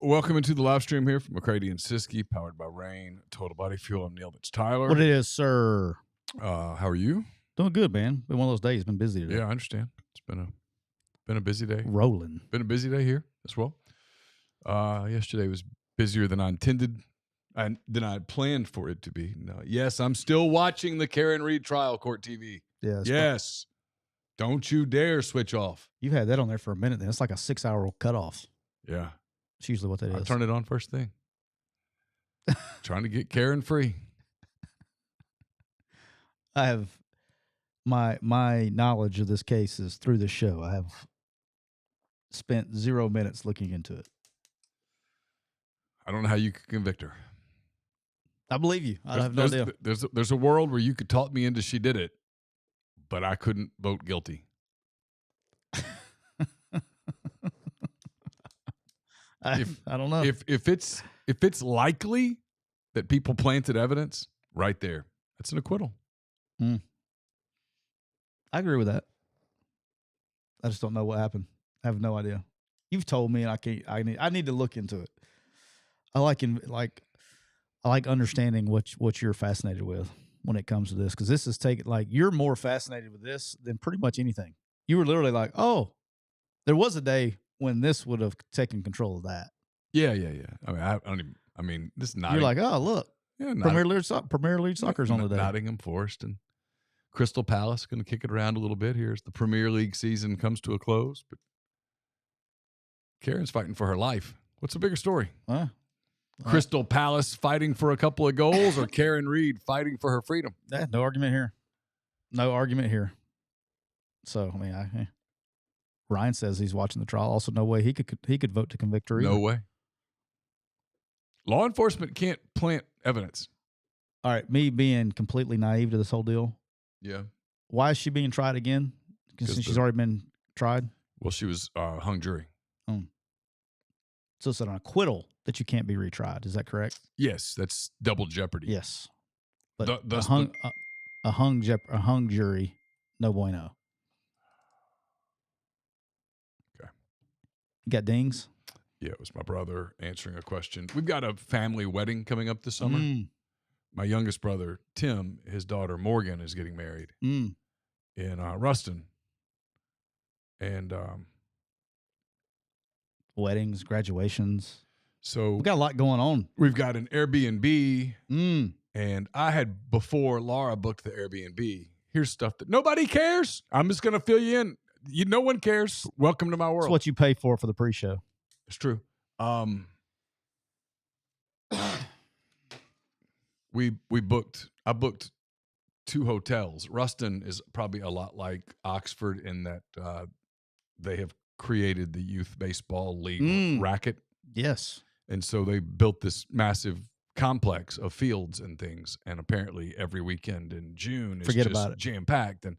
Welcome into the live stream here from McCready and Siskey, powered by Rain, Total Body Fuel. I'm Neal. That's Tyler. What it is, sir? How are you? Doing good, man. Been one of those days. Been busy today. Yeah, I understand. It's been a busy day. Rolling. Been a busy day here as well. Yesterday was busier than I intended, than I had planned for it to be. No, yes, I'm still watching the Karen Reed trial, Court TV. Yes. Don't you dare switch off. You've had that on there for a minute. Then it's like a 6-hour cutoff. Yeah. It's usually what that is. I turn it on first thing. Trying to get Karen free. I have my knowledge of this case is through this show. I have spent 0 minutes looking into it. I don't know how you could convict her. I believe you. I have no idea. There's a world where you could talk me into she did it, but I couldn't vote guilty. I don't know. If it's likely that people planted evidence, right there, that's an acquittal. I agree with that. I just don't know what happened. I have no idea. You've told me, and I can't. I need to look into it. I like understanding what you're fascinated with when it comes to this, because this is you're more fascinated with this than pretty much anything. You were literally like, oh, there was a day when this would have taken control of that. Yeah. I mean, this is not. You're like, oh, look, Premier League Soccer's on today. Nottingham Forest and Crystal Palace going to kick it around a little bit here as the Premier League season comes to a close. But Karen's fighting for her life. What's the bigger story? Crystal Palace fighting for a couple of goals, or Karen Reed fighting for her freedom? No argument here. No argument here. So I mean, Ryan says he's watching the trial. Also, no way he could vote to convict her either. No way. Law enforcement can't plant evidence. All right, me being completely naive to this whole deal. Yeah. Why is she being tried again? Since she's already been tried? Well, she was hung jury. So it's an acquittal that you can't be retried. Is that correct? Yes, that's double jeopardy. Yes. But a hung jury, no bueno. Okay. You got dings? Yeah, it was my brother answering a question. We've got a family wedding coming up this summer. My youngest brother, Tim, his daughter, Morgan, is getting married in Ruston. And weddings, graduations. So we've got a lot going on. We've got an Airbnb. And I had, before Laura booked the Airbnb, here's stuff that nobody cares. I'm just going to fill you in. No one cares. Welcome to my world. It's what you pay for the pre-show. It's true. I booked 2 hotels. Ruston is probably a lot like Oxford in that they have created the youth baseball league racket. Yes. And so they built this massive complex of fields and things. And apparently every weekend in June is just jam-packed. And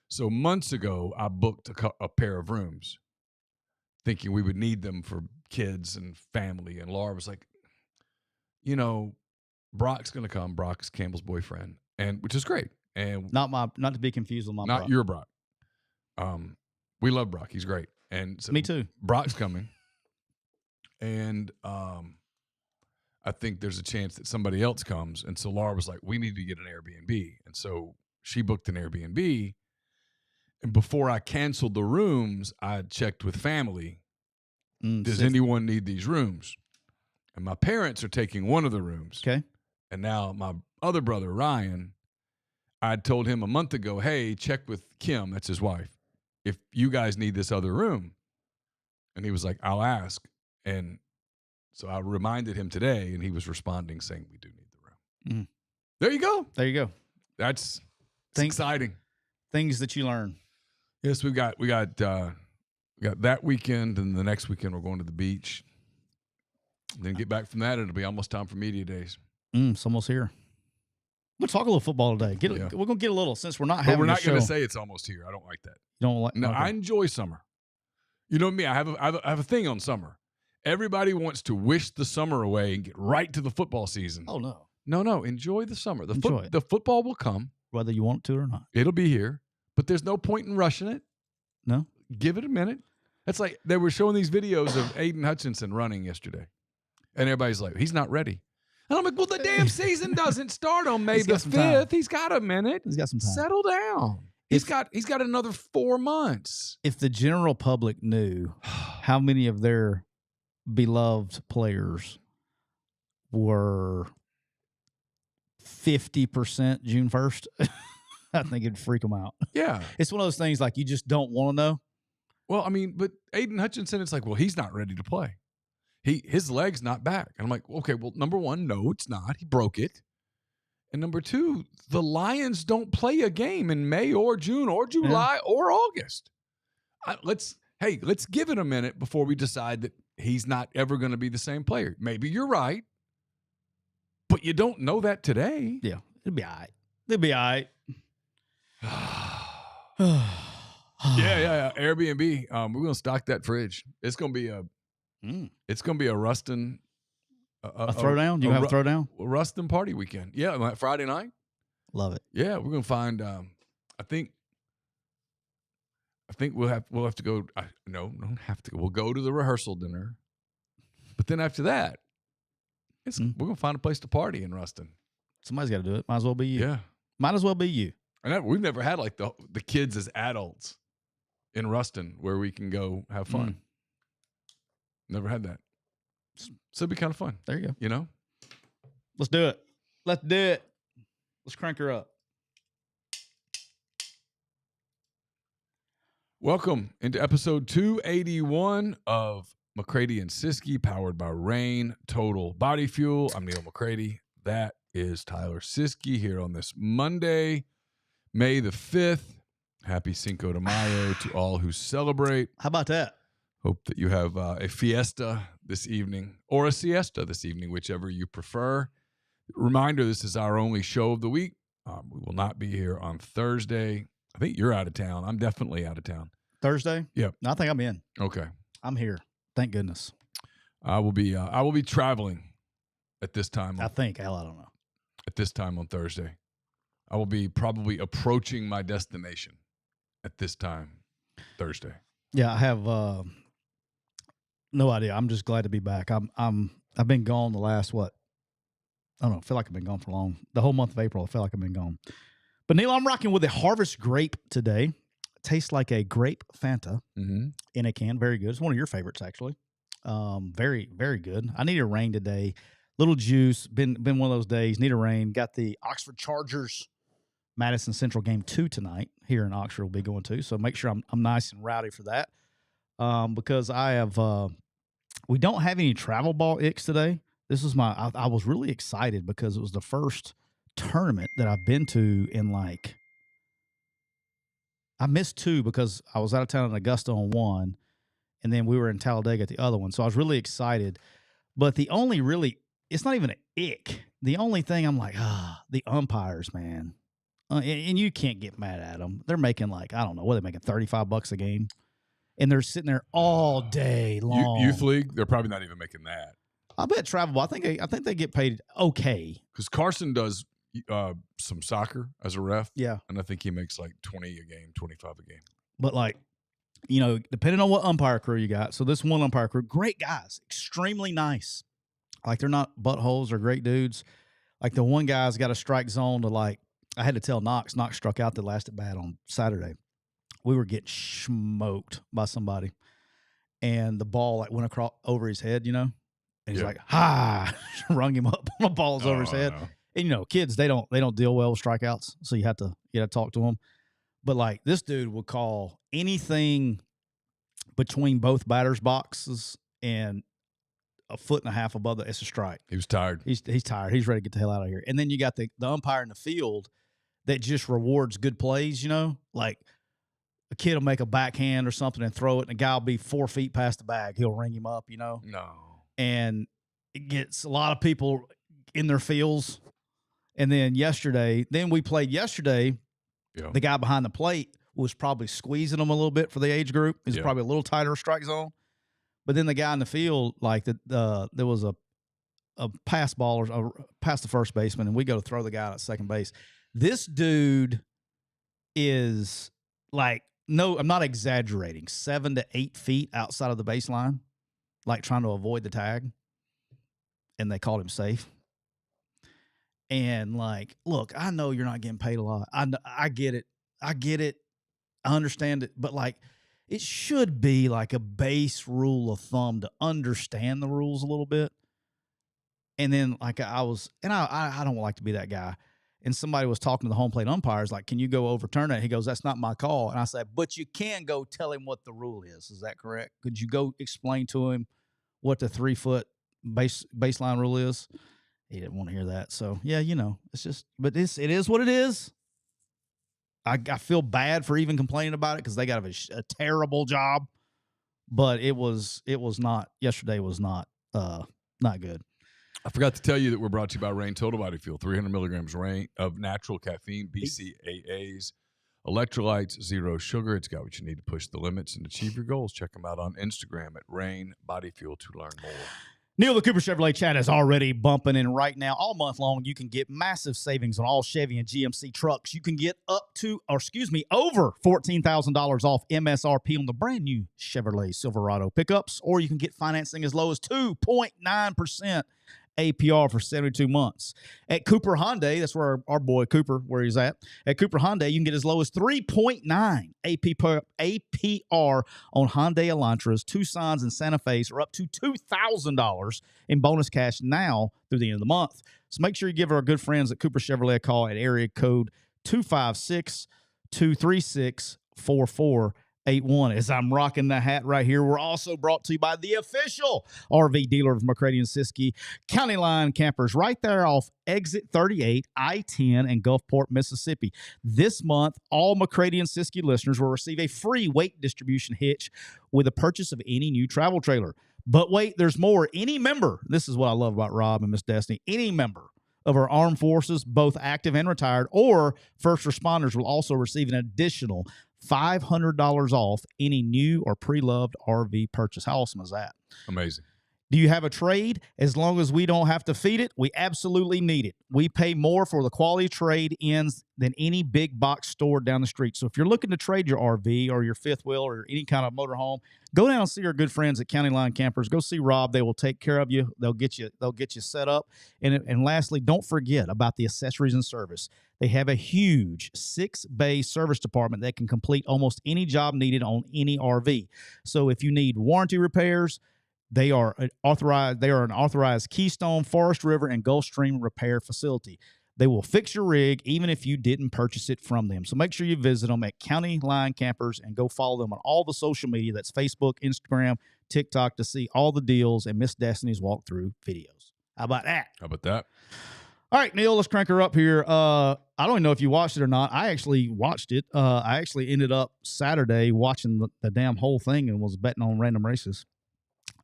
so months ago, I booked a pair of rooms thinking we would need them for kids and family. And Laura was like, Brock's going to come. Brock's Campbell's boyfriend, and which is great. And not to be confused with my not Brock. Your Brock. We love Brock. He's great. And so me too. Brock's coming. And I think there's a chance that somebody else comes. And so Laura was like, we need to get an Airbnb. And so she booked an Airbnb. And before I canceled the rooms, I checked with family. Does anyone need these rooms? And my parents are taking one of the rooms. Okay. And now my other brother, Ryan, I told him a month ago, hey, check with Kim, that's his wife, if you guys need this other room. And he was like, I'll ask. And so I reminded him today, and he was responding saying we do need the room. There you go. There you go. That's exciting. Things that you learn. Yes, we got that weekend, and the next weekend we're going to the beach. Then get back from that, it'll be almost time for media days. It's almost here. We'll talk a little football today. We're going to get a little, since we're not having. But we're not going to say it's almost here. I don't like that. You don't like? No, okay. I enjoy summer. You know me. I have a thing on summer. Everybody wants to wish the summer away and get right to the football season. Oh no. No. Enjoy the summer. Enjoy it. The football will come, whether you want to or not. It'll be here, but there's no point in rushing it. No. Give it a minute. That's like they were showing these videos of Aiden Hutchinson running yesterday. And everybody's like, he's not ready. And I'm like, well, the damn season doesn't start on May He's the got some time. 5th. He's got a minute. He's got some time. Settle down. He's got another 4 months. If the general public knew how many of their beloved players were 50% June 1st, I think it'd freak them out. Yeah. It's one of those things like you just don't want to know. Well, I mean, but Aiden Hutchinson, it's like, well, he's not ready to play. His leg's not back. And I'm like, okay, well, number one, no, it's not. He broke it. And number two, the Lions don't play a game in May or June or July or August. Let's give it a minute before we decide that he's not ever going to be the same player. Maybe you're right, but you don't know that today. Yeah, it'll be all right. It'll be all right. Yeah. Airbnb. We're gonna stock that fridge. It's gonna be a Rustin. A throwdown? You have a throwdown? Rustin party weekend. Yeah, Friday night. Love it. Yeah, we're gonna find. I think we'll have to go. No, don't have to. We'll go to the rehearsal dinner, but then after that, we're gonna find a place to party in Rustin. Somebody's got to do it. Might as well be you. Yeah, might as well be you. And we've never had like the kids as adults in Rustin where we can go have fun. Never had that. So it'd be kind of fun. There you go. You know? Let's do it. Let's do it. Let's crank her up. Welcome into episode 281 of McCready and Siskey, powered by Rain Total Body Fuel. I'm Neal McCready. That is Tyler Siskey here on this Monday, May the 5th. Happy Cinco de Mayo to all who celebrate. How about that? Hope that you have a fiesta this evening or a siesta this evening, whichever you prefer. Reminder, this is our only show of the week. We will not be here on Thursday. I think you're out of town. I'm definitely out of town. Thursday? Yep. I think I'm in. Okay. I'm here. Thank goodness. I will be traveling at this time. I think. Hell, I don't know. At this time on Thursday. I will be probably approaching my destination at this time Thursday. Yeah, I have no idea. I'm just glad to be back. I've been gone the last I don't know. I feel like I've been gone for long. The whole month of April, I feel like I've been gone. But Neal, I'm rocking with a Harvest Grape today. Tastes like a grape Fanta in a can. Very good. It's one of your favorites, actually. Very, very good. I need a rain today. Little juice. Been one of those days. Need a rain. Got the Oxford Chargers Madison Central game 2 tonight here in Oxford. Will be going to. So make sure I'm nice and rowdy for that. Because I have we don't have any travel ball icks today. This is I was really excited because it was the first tournament that I've been to in I missed 2 because I was out of town in Augusta on one, and then we were in Talladega at the other one. So I was really excited. But the only it's not even an ick. The only thing I'm like, the umpires, man. And you can't get mad at them. They're making I don't know, what are they making, $35 a game? And they're sitting there all day long. Youth League, they're probably not even making that. I bet travel ball, I think they get paid okay. Because Carson does some soccer as a ref. Yeah. And I think he makes like 20 a game, 25 a game. But depending on what umpire crew you got. So this one umpire crew, great guys, extremely nice. They're not buttholes, they're great dudes. The one guy's got a strike zone to I had to tell Knox struck out the last at bat on Saturday. We were getting smoked by somebody. And the ball went across over his head, and he's rung him up on the balls over his head. No. And kids, they don't deal well with strikeouts, so you have to talk to them. But this dude would call anything between both batters' boxes and a foot and a half above it's a strike. He was tired. He's tired. He's ready to get the hell out of here. And then you got the umpire in the field that just rewards good plays. A kid will make a backhand or something and throw it, and a guy will be 4 feet past the bag. He'll ring him up. No. And it gets a lot of people in their feels. And then we played yesterday. Yeah. The guy behind the plate was probably squeezing them a little bit for the age group. He's probably a little tighter strike zone. But then the guy in the field, there was a pass ball or past the first baseman, and we go to throw the guy out at second base. This dude is no, I'm not exaggerating, 7 to 8 feet outside of the baseline, trying to avoid the tag. and they called him safe. And like, look, I know you're not getting paid a lot. I get it. I understand it. But like, it should be like a base rule of thumb to understand the rules a little bit. And then like I don't like to be that guy. And somebody was talking to the home plate umpires, like, can you go overturn it? He goes, that's not my call. And I said, but you can go tell him what the rule is. Is that correct? Could you go explain to him what the 3-foot baseline rule is? He didn't want to hear that. So yeah, it's just, but it is what it is. I feel bad for even complaining about it because they got a terrible job, but it was not, yesterday was not good. I forgot to tell you that we're brought to you by Reign Total Body Fuel. 300 milligrams of natural caffeine, BCAAs, electrolytes, zero sugar. It's got what you need to push the limits and achieve your goals. Check them out on Instagram at Reign Body Fuel to learn more. Neal, the Cooper Chevrolet chat is already bumping in right now. All month long, you can get massive savings on all Chevy and GMC trucks. You can get over $14,000 off MSRP on the brand new Chevrolet Silverado pickups, or you can get financing as low as 2.9% APR for 72 months. At Cooper Hyundai, that's where our boy Cooper, where he's at. At Cooper Hyundai, you can get as low as 3.9 APR on Hyundai Elantras, Tucsons, and Santa Fe's, or up to $2,000 in bonus cash now through the end of the month. So make sure you give our good friends at Cooper Chevrolet a call at area code 256-236-4481. As I'm rocking the hat right here. We're also brought to you by the official RV dealer of McCready Siskey, County Line Campers, right there off exit 38, I-10 in Gulfport, Mississippi. This month, all McCready and Siskey listeners will receive a free weight distribution hitch with the purchase of any new travel trailer. But wait, there's more. Any member, this is what I love about Rob and Miss Destiny, any member of our armed forces, both active and retired, or first responders will also receive an additional $500 off any new or pre-loved RV purchase. How awesome is that? Amazing. Do you have a trade? As long as we don't have to feed it, we absolutely need it. We pay more for the quality trade-ins than any big box store down the street. So if you're looking to trade your RV or your fifth wheel or any kind of motorhome, go down and see our good friends at County Line Campers. Go see Rob. They will take care of you. They'll get you set up. And lastly, don't forget about the accessories and service. They have a huge 6-bay service department that can complete almost any job needed on any RV. So if you need warranty repairs, they are an authorized Keystone, Forest River, and Gulfstream repair facility. They will fix your rig even if you didn't purchase it from them. So make sure you visit them at County Line Campers and go follow them on all the social media. That's Facebook, Instagram, TikTok to see all the deals and Miss Destiny's walkthrough videos. How about that? How about that? All right, Neal, let's crank her up here. I don't even know if you watched it or not. I actually watched it. I actually ended up Saturday watching the damn whole thing and was betting on random races.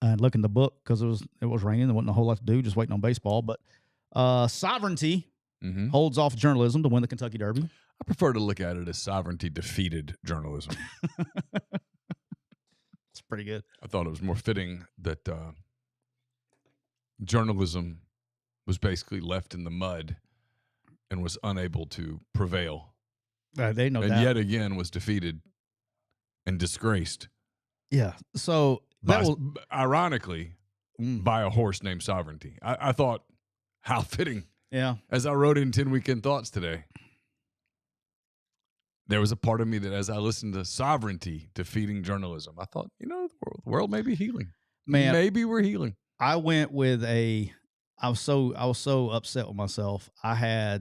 And looking the book because it was raining. There wasn't a whole lot to do, just waiting on baseball. But Sovereignty holds off journalism to win the Kentucky Derby. I prefer to look at it as Sovereignty defeated journalism. It's pretty good. I thought it was more fitting that journalism was basically left in the mud and was unable to prevail. They know and that. Yet again was defeated and disgraced. Yeah. So ironically, by a horse named Sovereignty. I thought, how fitting. Yeah. As I wrote in 10 Weekend Thoughts today, there was a part of me that as I listened to Sovereignty defeating journalism, I thought, the world may be healing. Man, maybe we're healing. I went with I was so upset with myself. I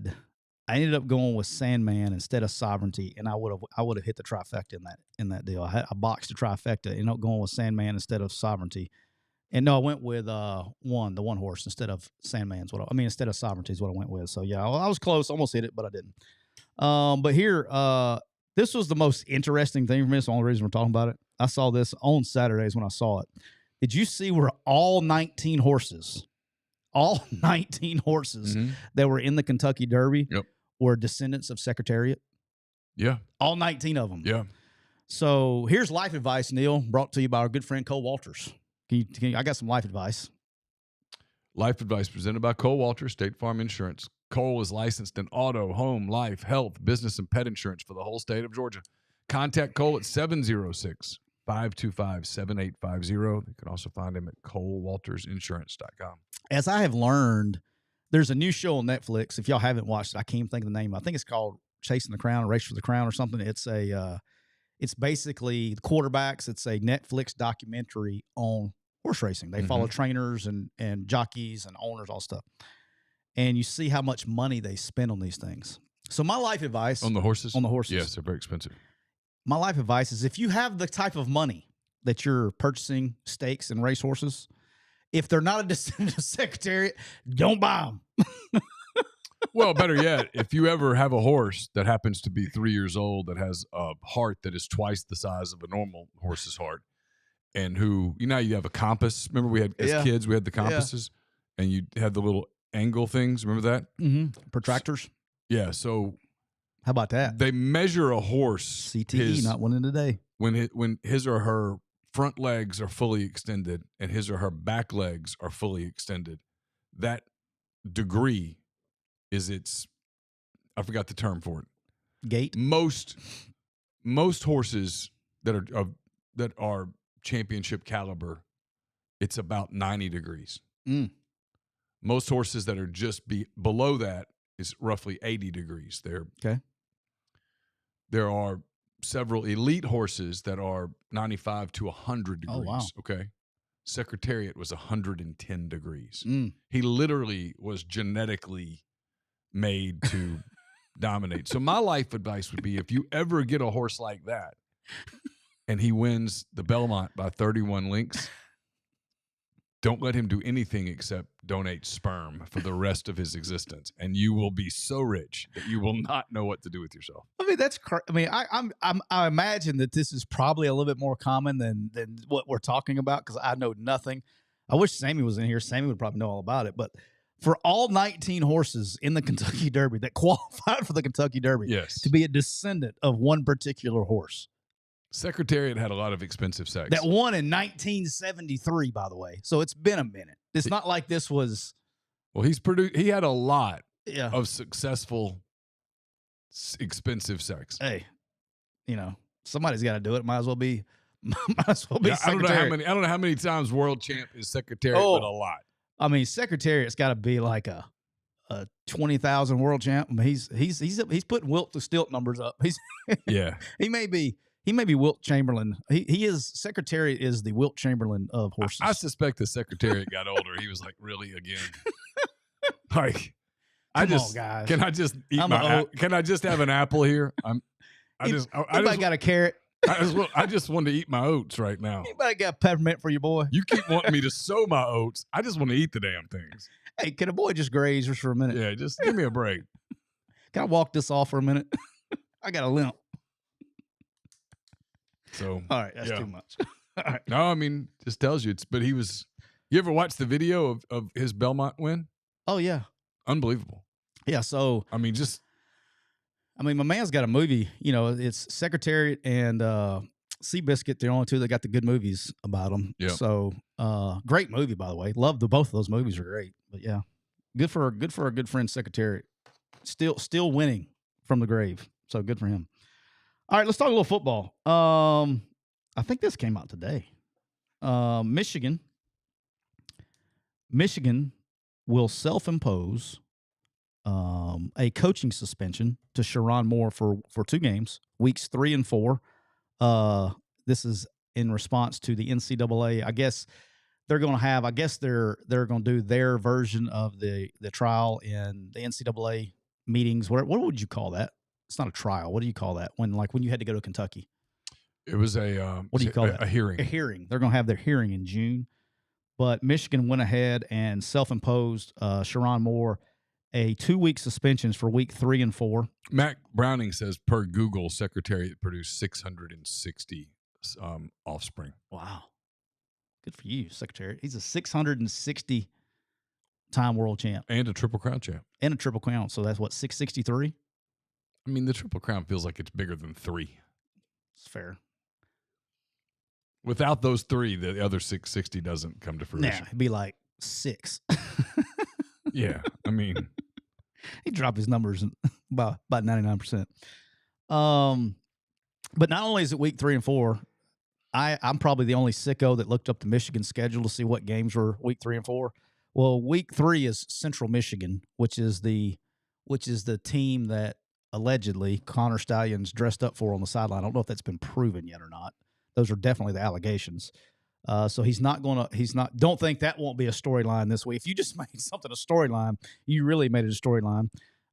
ended up going with Sandman instead of Sovereignty, and I would have hit the trifecta in that deal. I boxed the trifecta, ended up going with Sandman instead of Sovereignty. And no, I went with the one horse instead of Sandman's. Instead of Sovereignty is what I went with. So yeah, I was close, almost hit it, but I didn't. But here, this was the most interesting thing for me. It's the only reason we're talking about it. I saw this on Saturdays when I saw it. Did you see where all 19 horses that were in the Kentucky Derby were descendants of Secretariat? Yeah. All 19 of them. Yeah. So here's life advice, Neal, brought to you by our good friend Cole Walters. I got some life advice. Life advice presented by Cole Walters, State Farm Insurance. Cole is licensed in auto, home, life, health, business, and pet insurance for the whole state of Georgia. Contact Cole at 706-525-7850. You can also find him at colewaltersinsurance.com. as I have learned, there's a new show on Netflix. If y'all haven't watched it, I can't even think of the name. I think it's called Chasing the Crown, or Race for the Crown, or something. It's basically the quarterbacks. It's a Netflix documentary on horse racing. They follow trainers and jockeys and owners, all stuff. And you see how much money they spend on these things. So my life advice on the horses. Yes, they're very expensive. My life advice is, if you have the type of money that you're purchasing stakes and race horses, if they're not a descendant of Secretariat, don't buy them. Well, better yet, if you ever have a horse that happens to be 3 years old that has a heart that is twice the size of a normal horse's heart, and who, you have a compass. Remember, we had as kids, we had the compasses, and you had the little angle things. Remember that? Mm-hmm. Protractors. Yeah. So how about that? They measure a horse CTE, not winning today. When his or her front legs are fully extended and his or her back legs are fully extended, that degree is I forgot the term for it. Gait. Most horses that are championship caliber, it's about 90 degrees. Most horses that are just below that is roughly 80 degrees. There are several elite horses that are 95 to 100 degrees. Oh, wow. Okay. Secretariat was 110 degrees. Mm. He literally was genetically made to dominate. So my life advice would be, if you ever get a horse like that and he wins the Belmont by 31 lengths, don't let him do anything except donate sperm for the rest of his existence, and you will be so rich that you will not know what to do with yourself. I mean, I imagine that this is probably a little bit more common than what we're talking about, because I know nothing. I wish Sammy was in here. Sammy would probably know all about it. But for all 19 horses in the Kentucky Derby that qualified for the Kentucky Derby, yes, to be a descendant of one particular horse, Secretariat had a lot of expensive sex. that won in 1973, by the way. So it's been a minute. It's not like this was. Well, he had a lot Yeah. of successful, expensive sex. Hey, somebody's got to do it. Might as well be. I Secretariat. don't know how many times world champ is Secretariat, but a lot. I mean, Secretariat's got to be like a 20,000 world champ. I mean, he's putting Wilt to Stilt numbers up. He may be Wilt Chamberlain. He is Secretariat is the Wilt Chamberlain of horses. I suspect the Secretariat got older. He was like, really again. Like, Come on, guys. Can I just eat can I just have an apple here? Anybody got a carrot? I just want to eat my oats right now. Anybody got peppermint for your boy? You keep wanting me to sow my oats. I just want to eat the damn things. Hey, can a boy just graze just for a minute? Yeah, just give me a break. Can I walk this off for a minute? I got a limp. So all right, that's too much. All right. No, I mean, just tells you but he was. You ever watch the video of his Belmont win? Oh yeah, unbelievable. Yeah, so I mean, my man's got a movie. It's Secretariat and Seabiscuit. The only two that got the good movies about them. Yeah. So great movie, by the way. Love both of those movies are great. But yeah, good for our good friend Secretariat. Still winning from the grave. So good for him. All right, let's talk a little football. I think this came out today. Michigan will self-impose a coaching suspension to Sherron Moore for 2 games, weeks 3 and 4. This is in response to the NCAA. I guess they're going to do their version of the trial in the NCAA meetings. What would you call that? It's not a trial. What do you call that? When you had to go to Kentucky? It was a what do you call that? A hearing. A hearing. They're going to have their hearing in June. But Michigan went ahead and self-imposed Sherron Moore a 2-week suspension for week 3 and 4. Matt Browning says, per Google, Secretariat produced 660 offspring. Wow. Good for you, Secretariat. He's a 660-time world champ. And a Triple Crown champ. And a Triple Crown. So that's what, 663? I mean, the Triple Crown feels like it's bigger than 3. It's fair. Without those 3, the other 660 doesn't come to fruition. Nah, it'd be like 6. Yeah, I mean, he dropped his numbers by about 99%. But not only is it week 3 and 4, I'm probably the only sicko that looked up the Michigan schedule to see what games were week 3 and 4. Well, week 3 is Central Michigan, which is the team that allegedly Connor Stallions dressed up for on the sideline. I don't know if that's been proven yet or not. Those are definitely the allegations. So he's not going to. He's not. Don't think that won't be a storyline this week. If you just made something a storyline, you really made it a storyline.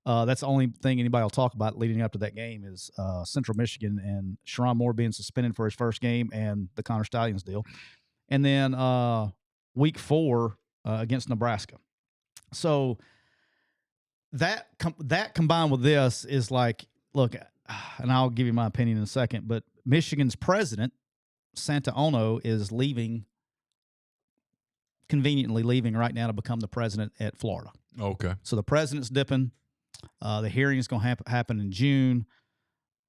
That's the only thing anybody will talk about leading up to that game is Central Michigan and Sherrone Moore being suspended for his first game and the Connor Stallions deal. And then week 4 against Nebraska. So that combined with this is like, look, and I'll give you my opinion in a second, but Michigan's president, Santa Ono, is conveniently leaving right now to become the president at Florida. Okay. So the president's dipping. The hearing is going to happen in June.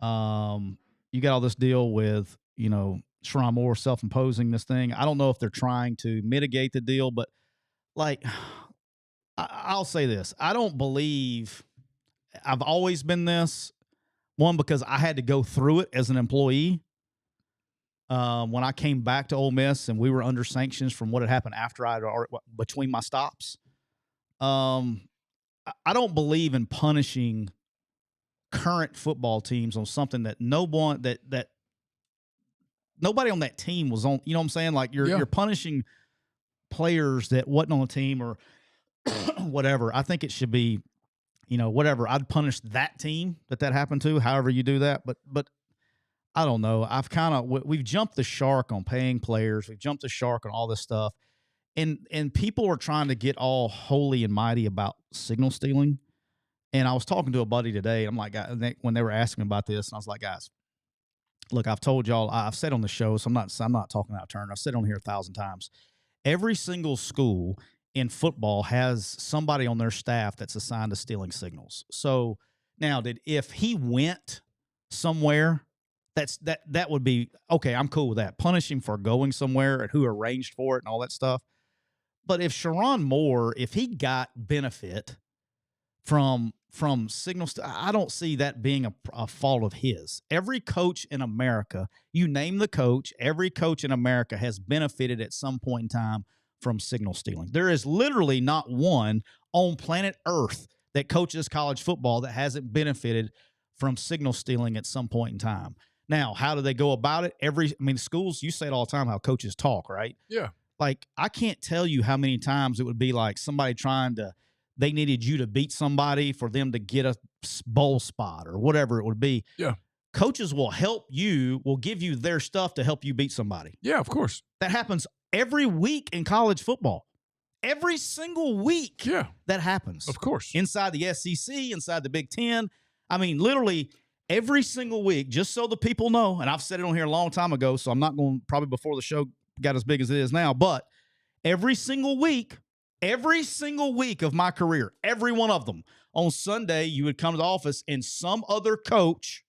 You got all this deal with, Sherrone Moore self-imposing this thing. I don't know if they're trying to mitigate the deal, but like, I'll say this. I don't believe I've always been this. One, because I had to go through it as an employee. When I came back to Ole Miss and we were under sanctions from what had happened after between my stops. I don't believe in punishing current football teams on something that that nobody on that team was on. You know what I'm saying? Like you're punishing players that wasn't on the team or whatever. I think it should be, whatever. I'd punish that team that happened to, however you do that. But I don't know. We've jumped the shark on paying players. We've jumped the shark on all this stuff. And people are trying to get all holy and mighty about signal stealing. And I was talking to a buddy today. I'm like, when they were asking me about this, and I was like, guys, look, I've told y'all, I've said on the show, so I'm not talking out of turn. I've said on here 1,000 times. Every single school in football has somebody on their staff that's assigned to stealing signals. So now, if he went somewhere, that would be okay. I'm cool with that. Punish him for going somewhere and who arranged for it and all that stuff. But if Sherrone Moore, if he got benefit from signals, I don't see that being a fault of his. Every coach in America, you name the coach, every coach in America has benefited at some point in time from signal stealing. There is literally not one on planet Earth that coaches college football that hasn't benefited from signal stealing at some point in time. Now, how do they go about it? Schools, you say it all the time how coaches talk, right? Yeah. Like, I can't tell you how many times it would be like somebody they needed you to beat somebody for them to get a bowl spot or whatever it would be. Yeah. Coaches will give you their stuff to help you beat somebody. Yeah, of course. That happens every week in college football. Every single week. Yeah. That happens. Of course. Inside the SEC, inside the Big Ten. Literally every single week, just so the people know, and I've said it on here a long time ago, so I'm not going probably before the show got as big as it is now, but every single week of my career, every one of them, on Sunday, you would come to the office and some other coach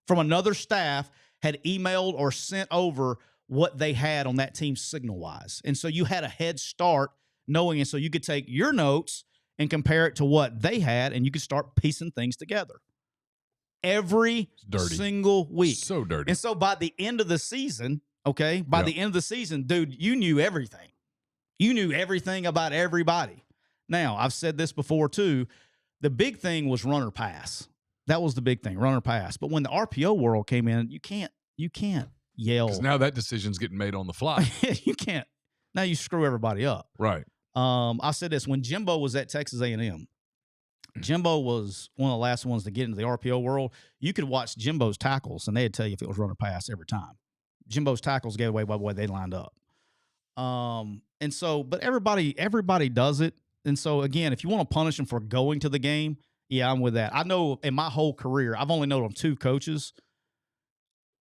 from another staff had emailed or sent over what they had on that team signal-wise. And so you had a head start knowing it, so you could take your notes and compare it to what they had, and you could start piecing things together. Every single week. So dirty. And so by the end of the season, the end of the season, dude, you knew everything. You knew everything about everybody. Now, I've said this before too. The big thing was run or pass. That was the big thing, run or pass. But when the RPO world came in, you can't yell. Because now that decision's getting made on the fly. You can't. Now you screw everybody up. Right. I said this when Jimbo was at Texas A&M. Jimbo was one of the last ones to get into the RPO world. You could watch Jimbo's tackles, and they'd tell you if it was run or pass every time. Jimbo's tackles gave away by the way they lined up. And so, but everybody does it. And so, again, if you want to punish them for going to the game, yeah, I'm with that. I know in my whole career, I've only known of 2 coaches.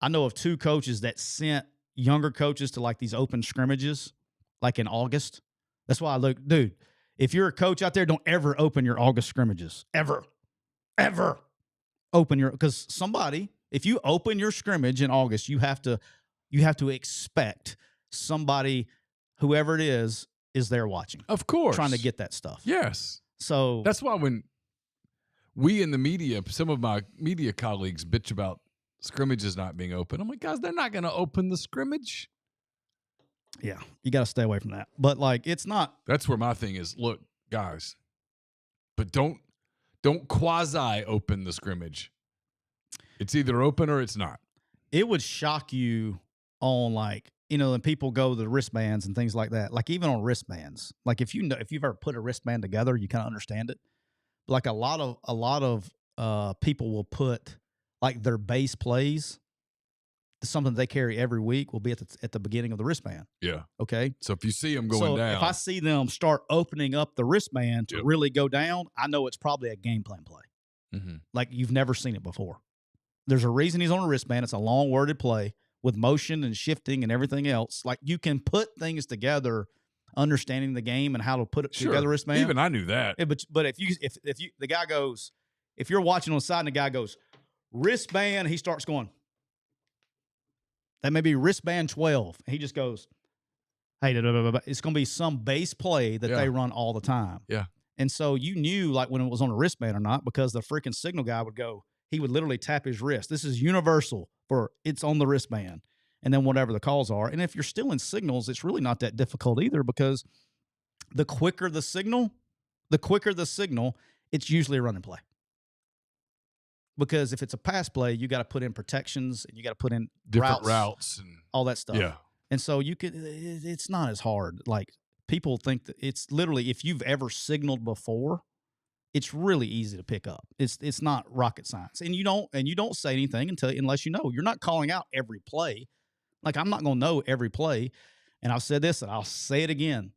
I know of 2 coaches that sent younger coaches to like these open scrimmages, like in August. That's why I look, dude, if you're a coach out there, don't ever open your August scrimmages. Ever. Because if you open your scrimmage in August, you have to expect somebody, whoever it is there watching. Of course. Trying to get that stuff. Yes. So that's why when we in the media, some of my media colleagues bitch about scrimmages not being open, I'm like, guys, they're not going to open the scrimmage. Yeah, you got to stay away from that. But like, it's not. That's where my thing is. Look, guys, but don't quasi open the scrimmage. It's either open or it's not. It would shock you on like, you know, and people go to the wristbands and things like that. Like even on wristbands, like if you've ever put a wristband together, you kind of understand it. Like a lot of people will put like their base plays, something they carry every week, will be at the beginning of the wristband. Yeah. Okay. So if you see them going down, if I see them start opening up the wristband to really go down, I know it's probably a game plan play. Mm-hmm. Like you've never seen it before. There's a reason he's on a wristband. It's a long worded play with motion and shifting and everything else. Like you can put things together, understanding the game and how to put it together. Wristband. Even I knew that. Yeah, but if the guy goes, if you're watching on the side and the guy goes wristband, he starts going. That may be wristband 12. He just goes, hey, it's going to be some base play that they run all the time. Yeah. And so you knew like when it was on a wristband or not, because the freaking signal guy would go, he would literally tap his wrist. This is universal for it's on the wristband. And then whatever the calls are. And if you're still in signals, it's really not that difficult either, because the quicker the signal, it's usually a running play. Because if it's a pass play, you got to put in protections and you got to put in different routes and all that stuff. Yeah. And so it's not as hard. Like people think that it's literally, if you've ever signaled before, it's really easy to pick up. It's not rocket science. And you don't say anything unless you know. You're not calling out every play. Like I'm not going to know every play. And I've said this and I'll say it again.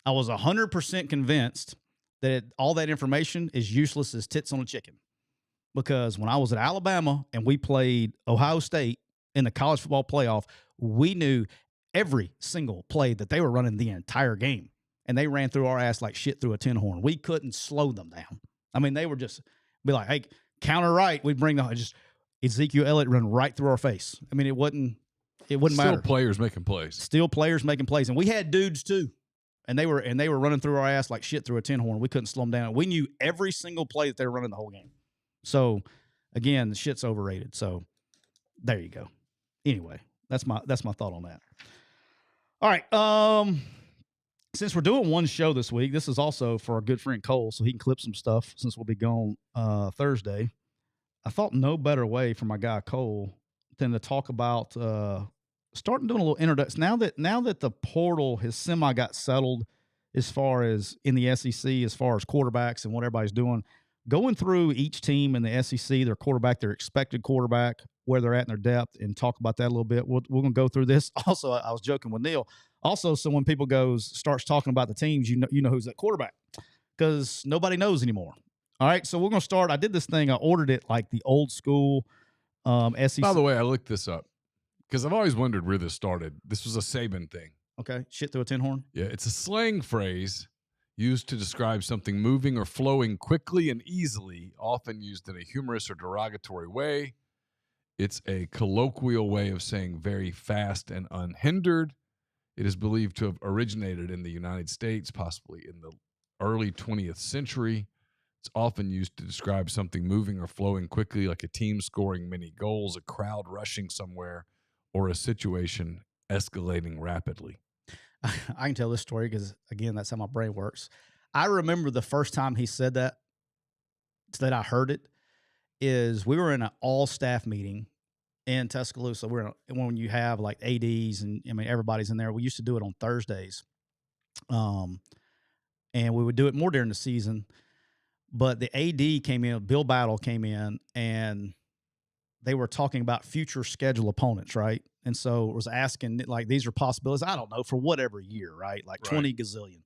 I was 100% convinced that all that information is useless as tits on a chicken. Because when I was at Alabama and we played Ohio State in the college football playoff, we knew every single play that they were running the entire game. And they ran through our ass like shit through a tin horn. We couldn't slow them down. I mean, they were just be like, hey, counter right. We'd bring just Ezekiel Elliott run right through our face. I mean, it wouldn't matter. Still players making plays. Still players making plays. And we had dudes too. And they were running through our ass like shit through a tin horn. We couldn't slow them down. We knew every single play that they were running the whole game. So, again, the shit's overrated. So, there you go. Anyway, that's my thought on that. All right. Since we're doing one show this week, this is also for our good friend Cole, so he can clip some stuff since we'll be gone Thursday. I thought no better way for my guy Cole than to talk about starting doing a little introduction. Now that the portal has semi got settled as far as in the SEC, as far as quarterbacks and what everybody's doing. Going through each team in the SEC, their quarterback, their expected quarterback, where they're at in their depth, and talk about that a little bit. We're going to go through this. Also, I was joking with Neal. Also, so when people starts talking about the teams, you know who's that quarterback, because nobody knows anymore. All right, so we're going to start. I did this thing. I ordered it like the old school SEC. By the way, I looked this up because I've always wondered where this started. This was a Saban thing. Okay, shit through a tin horn? Yeah, it's a slang phrase used to describe something moving or flowing quickly and easily, often used in a humorous or derogatory way. It's a colloquial way of saying very fast and unhindered. It is believed to have originated in the United States, possibly in the early 20th century. It's often used to describe something moving or flowing quickly, like a team scoring many goals, a crowd rushing somewhere, or a situation escalating rapidly. I can tell this story because, again, that's how my brain works. I remember the first time he said that I heard it, is we were in an all-staff meeting in Tuscaloosa. When you have like ADs and, I mean, everybody's in there. We used to do it on Thursdays. And we would do it more during the season. But the AD came in, Bill Battle came in, and they were talking about future schedule opponents, right? And so it was asking, like, these are possibilities, I don't know, for whatever year, right? Like 20 gazillion.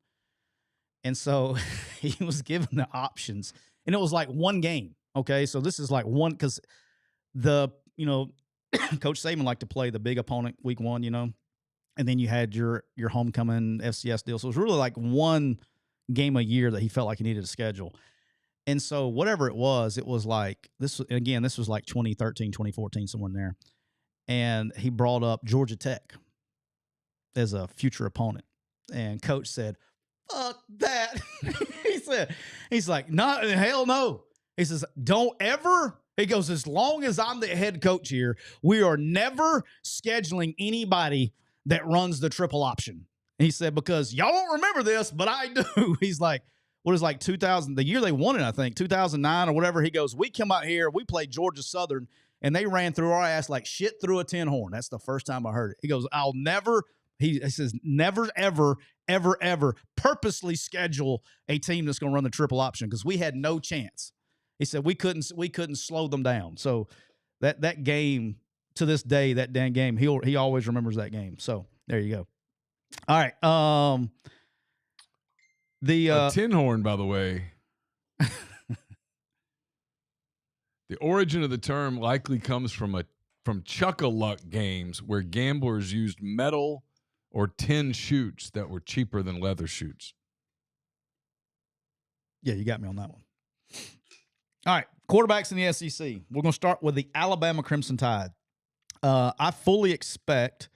And so he was given the options, and it was like one game, okay? So this is like one, because Coach Saban liked to play the big opponent week one, and then you had your homecoming FCS deal. So it was really like one game a year that he felt like he needed to schedule. And so whatever it was like, this was like 2013, 2014, somewhere in there. And he brought up Georgia Tech as a future opponent. And Coach said, fuck that. he's like, no, hell no. He says, don't ever. He goes, as long as I'm the head coach here, we are never scheduling anybody that runs the triple option. And he said, because y'all won't remember this, but I do. He's like, what is like 2000, the year they won it, I think, 2009 or whatever. He goes, we come out here, we played Georgia Southern, and they ran through our ass like shit through a tin horn. That's the first time I heard it. He goes, I'll never, he says, never, ever, ever, ever purposely schedule a team that's going to run the triple option because we had no chance. He said, we couldn't slow them down. So that game, to this day, that damn game, he always remembers that game. So there you go. All right. The tin horn, by the way, the origin of the term likely comes from chuck-a-luck games where gamblers used metal or tin chutes that were cheaper than leather chutes. Yeah, you got me on that one. All right, quarterbacks in the SEC. We're going to start with the Alabama Crimson Tide. I fully expect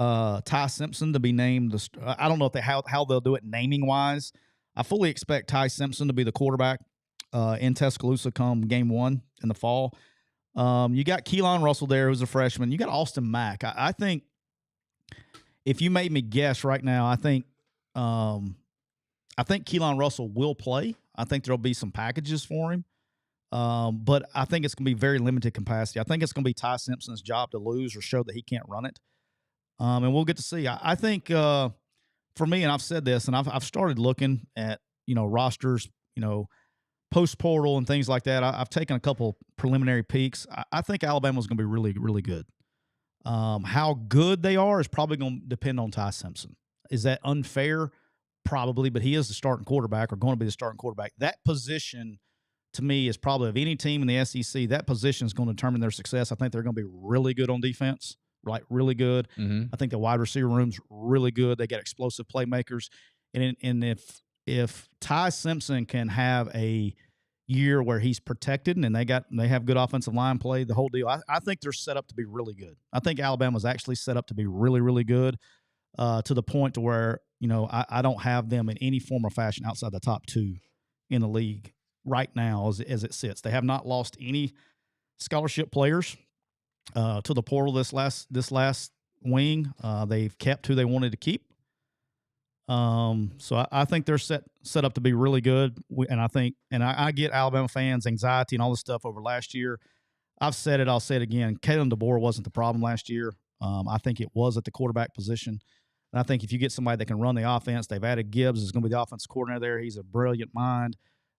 Ty Simpson to be named. I don't know if how they'll do it naming wise. I fully expect Ty Simpson to be the quarterback in Tuscaloosa come game 1 in the fall. You got Keelan Russell there, who's a freshman. You got Austin Mack. I think if you made me guess right now, I think Keelan Russell will play. I think there'll be some packages for him. But I think it's going to be very limited capacity. I think it's going to be Ty Simpson's job to lose or show that he can't run it. And we'll get to see. I think for me, and I've said this, and I've started looking at, rosters, post portal and things like that. I've taken a couple preliminary peeks. I think Alabama's going to be really, really good. How good they are is probably going to depend on Ty Simpson. Is that unfair? Probably, but he is the starting quarterback or going to be the starting quarterback. That position, to me, is probably of any team in the SEC, that position is going to determine their success. I think they're going to be really good on defense, like really good. Mm-hmm. I think the wide receiver room's really good. They got explosive playmakers. And if Ty Simpson can have a year where he's protected and they have good offensive line play, the whole deal, I think they're set up to be really good. I think Alabama's actually set up to be really, really good to the point to where, I don't have them in any form or fashion outside the top 2 in the league right now as it sits. They have not lost any scholarship players to the portal this last wing. They've kept who they wanted to keep. So I think they're set up to be really good. And I get Alabama fans' anxiety and all this stuff over last year. I've said it. I'll say it again. Kalen DeBoer wasn't the problem last year. I think it was at the quarterback position. And I think if you get somebody that can run the offense, they've added Gibbs, is going to be the offensive coordinator there. He's a brilliant mind.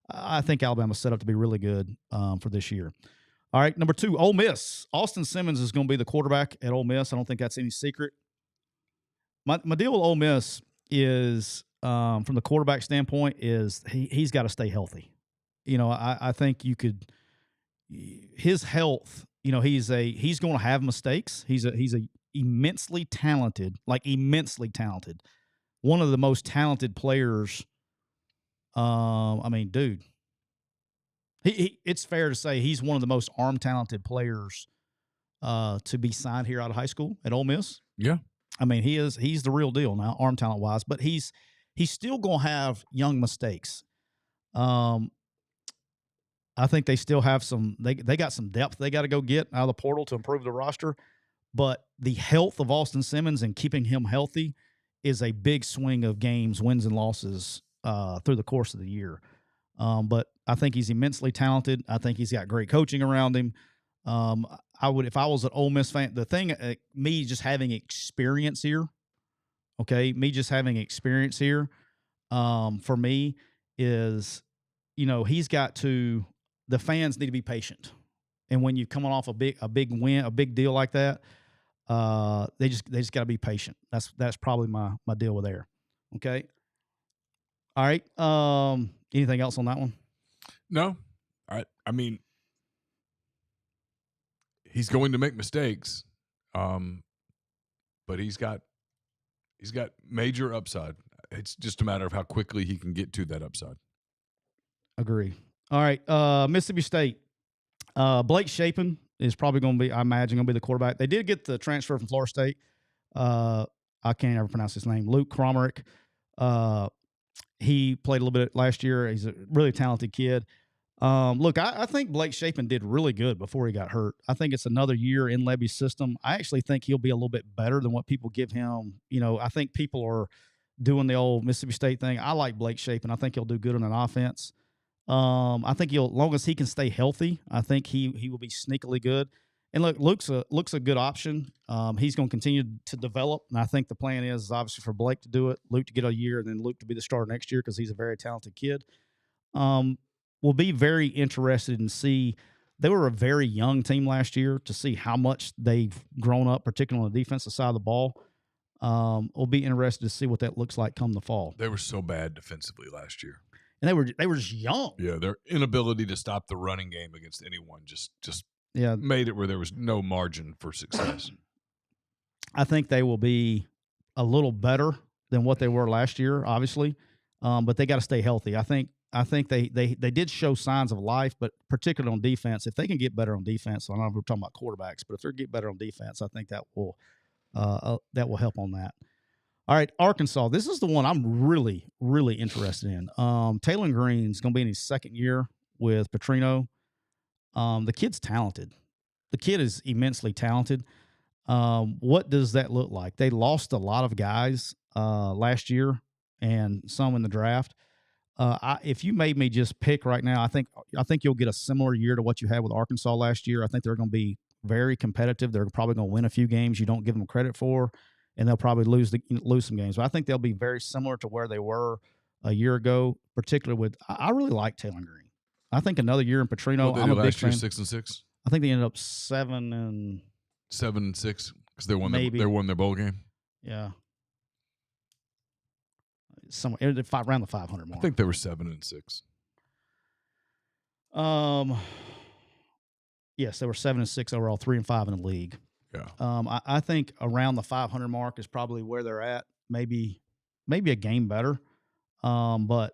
I think Alabama's set up to be really good for this year. All right, number 2, Ole Miss. Austin Simmons is going to be the quarterback at Ole Miss. I don't think that's any secret. My deal with Ole Miss is, from the quarterback standpoint, is he's got to stay healthy. I think his health. He's going to have mistakes. He's a immensely talented, one of the most talented players. Dude, it's fair to say he's one of the most arm talented players to be signed here out of high school at Ole Miss. Yeah. He's the real deal now, arm talent wise, but he's still going to have young mistakes. I think they still have they got some depth they got to go get out of the portal to improve the roster. But the health of Austin Simmons and keeping him healthy is a big swing of games, wins and losses through the course of the year. But I think he's immensely talented. I think he's got great coaching around him. If I was an Ole Miss fan, the thing, me just having experience here, for me is, the fans need to be patient. And when you're coming off a big win, a big deal like that, they just got to be patient. That's probably my deal with there. Okay. All right. Anything else on that one? No. He's going to make mistakes, but he's got major upside. It's just a matter of how quickly he can get to that upside. Agree. All right. Mississippi State. Blake Shapen is probably going to be, I imagine, going to be the quarterback. They did get the transfer from Florida State. I can't ever pronounce his name. Luke Kromerick. He played a little bit last year. He's a really talented kid. Look, I think Blake Shapen did really good before he got hurt. I think it's another year in Levy's system. I actually think he'll be a little bit better than what people give him. I think people are doing the old Mississippi State thing. I like Blake Shapen. I think he'll do good on an offense. I think as long as he can stay healthy, I think he will be sneakily good. And look, Luke's a good option. He's going to continue to develop, and I think the plan is obviously for Blake to do it, Luke to get a year, and then Luke to be the starter next year because he's a very talented kid. We'll be very interested in see. They were a very young team last year to see how much they've grown up, particularly on the defensive side of the ball. We'll be interested to see what that looks like come the fall. They were so bad defensively last year. And they were just young. Yeah, their inability to stop the running game against anyone just Yeah, made it where there was no margin for success. I think they will be a little better than what they were last year, obviously, but they got to stay healthy. I think they did show signs of life, but particularly on defense, if they can get better on defense, I don't know if we're talking about quarterbacks, but if they get better on defense, I think that will help on that. All right, Arkansas. This is the one I'm really, really interested in. Taylor Green's going to be in his second year with Petrino. The kid's talented. The kid is immensely talented. What does that look like? They lost a lot of guys last year and some in the draft. If you made me just pick right now, I think you'll get a similar year to what you had with Arkansas last year. I think they're going to be very competitive. They're probably going to win a few games you don't give them credit for, and they'll probably lose some games. But I think they'll be very similar to where they were a year ago, particularly with – I really like Taylor Green. I think another year in Petrino. I'm a big fan. 6-6. I think they ended up 7-6 because they won their bowl game. Yeah, somewhere around the 500 mark. I think they were 7-6. Yes, they were 7-6 overall, 3-5 in the league. Yeah. I think around the 500 mark is probably where they're at. Maybe a game better. But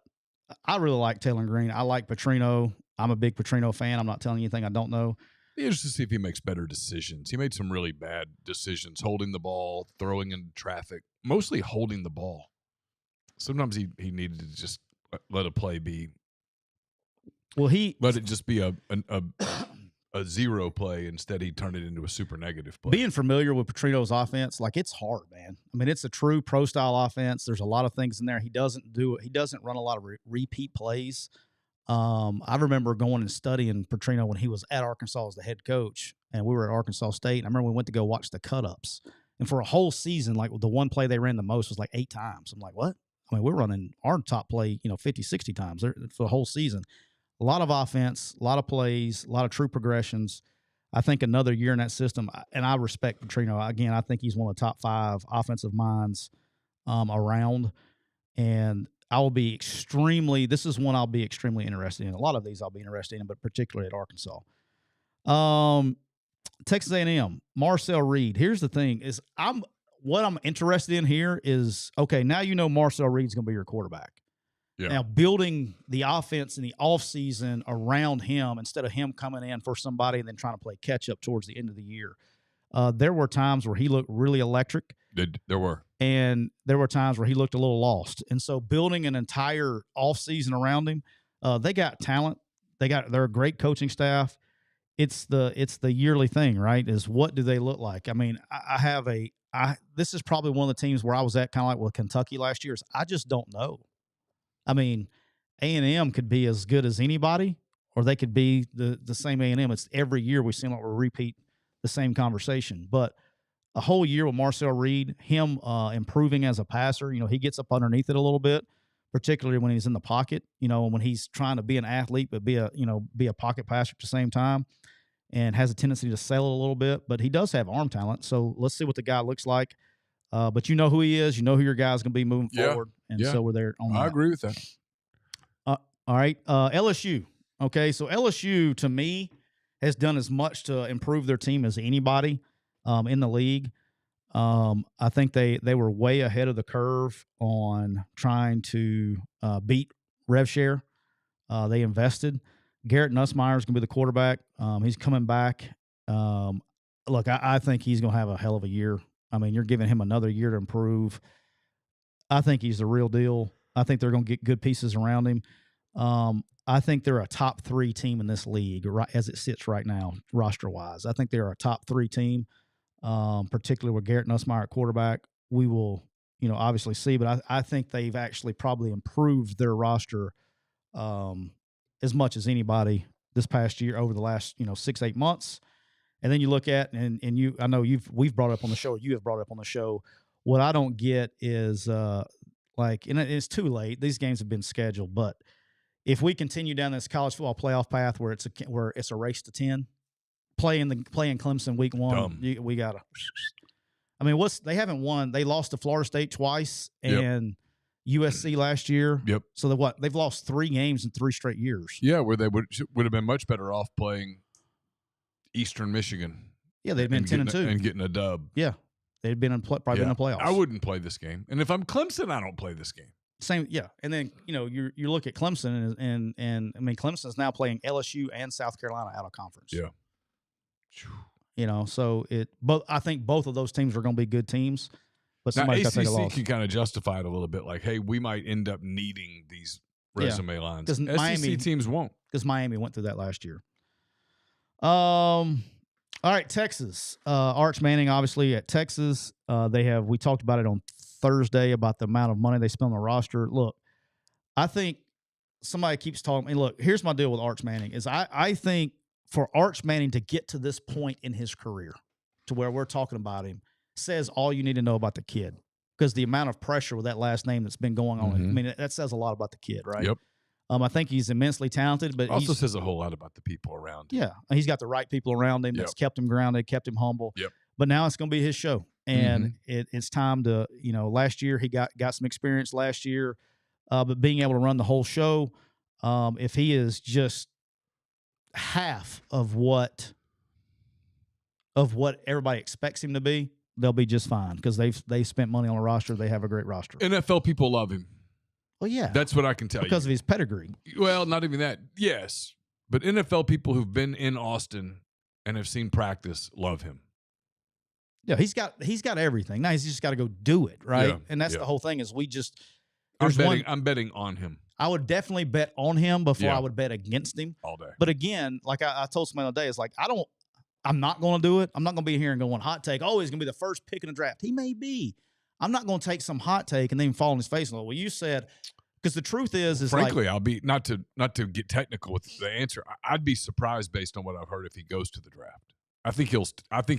I really like Taylor Green. I like Petrino. I'm a big Petrino fan. I'm not telling you anything I don't know. Be interested to see if he makes better decisions. He made some really bad decisions, holding the ball, throwing into traffic, mostly holding the ball. Sometimes he needed to just let a play be. Well, let it just be a zero play. Instead, he turned it into a super negative play. Being familiar with Petrino's offense, like, it's hard, man. I mean, it's a true pro-style offense. There's a lot of things in there. He doesn't run a lot of repeat plays. I remember going and studying Petrino when he was at Arkansas as the head coach, and we were at Arkansas State. And I remember we went to go watch the cut-ups. And for a whole season, like, the one play they ran the most was like 8 times. I'm like, what? I mean, we're running our top play, 50, 60 times for the whole season. A lot of offense, a lot of plays, a lot of true progressions. I think another year in that system, and I respect Petrino. Again, I think he's one of the top 5 offensive minds around. And this is one I'll be extremely interested in. A lot of these I'll be interested in, but particularly at Arkansas. Texas A&M, Marcel Reed. Here's the thing is what I'm interested in here is, okay, now Marcel Reed's going to be your quarterback. Yeah. Now, building the offense in the offseason around him instead of him coming in for somebody and then trying to play catch-up towards the end of the year. There were times where he looked really electric. There were. And there were times where he looked a little lost. And so building an entire offseason around him, they got talent. They're a great coaching staff. It's the yearly thing, right? Is what do they look like? I mean, this is probably one of the teams where I was at kind of like with Kentucky last year. I just don't know. I mean, A&M could be as good as anybody, or they could be the same A&M. It's every year we seem like we repeat the same conversation. But a whole year with Marcel Reed, him improving as a passer, he gets up underneath it a little bit, particularly when he's in the pocket, when he's trying to be an athlete but be a pocket passer at the same time, and has a tendency to sell it a little bit. But he does have arm talent, so let's see what the guy looks like. But you know who he is. You know who your guy's going to be moving forward. And so we're there on that. I agree with that. All right. LSU. Okay, so LSU, to me, has done as much to improve their team as anybody in the league. I think they were way ahead of the curve on trying to beat RevShare. They invested. Garrett Nussmeier is going to be the quarterback. He's coming back. Look, I think he's going to have a hell of a year. I mean, you're giving him another year to improve. I think he's the real deal. I think they're going to get good pieces around him. I think they're a top 3 team in this league right as it sits right now, roster wise. I think they're a top 3 team, particularly with Garrett Nussmeier at quarterback. We will, obviously see, but I think they've actually probably improved their roster as much as anybody this past year over the last 6-8 months. And then you look at and I know we've brought up on the show, or you have brought up on the show. What I don't get is and it's too late. These games have been scheduled, but if we continue down this college football playoff path where it's a race to 10, playing Clemson week 1, we gotta. I mean, they haven't won? They lost to Florida State twice and USC last year. Yep. So they've lost 3 games in 3 straight years. Yeah, where they would have been much better off playing Eastern Michigan. Yeah, they've been 10-2 and getting a dub. Yeah, they'd been probably been in the playoffs. I wouldn't play this game, and if I'm Clemson, I don't play this game. Same, yeah. And then you look at Clemson and I mean Clemson's now playing LSU and South Carolina out of conference. Yeah. So but I think both of those teams are going to be good teams. But somebody's got to take a loss. ACC can kind of justify it a little bit, like, hey, we might end up needing these resume lines. SEC teams won't, because Miami went through that last year. All right, Texas. Arch Manning, obviously at Texas. We talked about it on Thursday about the amount of money they spend on the roster. Look, I think somebody keeps talking. Look, here's my deal with Arch Manning is I think for Arch Manning to get to this point in his career, to where we're talking about him, says all you need to know about the kid, because the amount of pressure with that last name that's been going on. I mean, that says a lot about the kid, right? Yep. I think he's immensely talented, but also says a whole lot about the people around him. Yeah, he's got the right people around him that's kept him grounded, kept him humble. Yep. But now it's going to be his show, and it's time to, last year he got some experience last year, but being able to run the whole show, if he is just half of what everybody expects him to be, they'll be just fine, because they've spent money on a roster. They have a great roster. NFL people love him. Well, yeah. That's what I can tell you. Because of his pedigree. Well, not even that. Yes. But NFL people who've been in Austin and have seen practice love him. Yeah, he's got everything. Now he's just got to go do it, right? Yeah, and that's the whole thing is I'm betting on him. I would definitely bet on him before I would bet against him. All day. But again, like I told somebody the other day, it's like I'm not going to do it. I'm not going to be here and going hot take. Oh, he's going to be the first pick in the draft. He may be. I'm not going to take some hot take and then fall in his face and go, well, you said, because the truth is frankly, I'll be not to get technical with the answer. I'd be surprised based on what I've heard if he goes to the draft. I think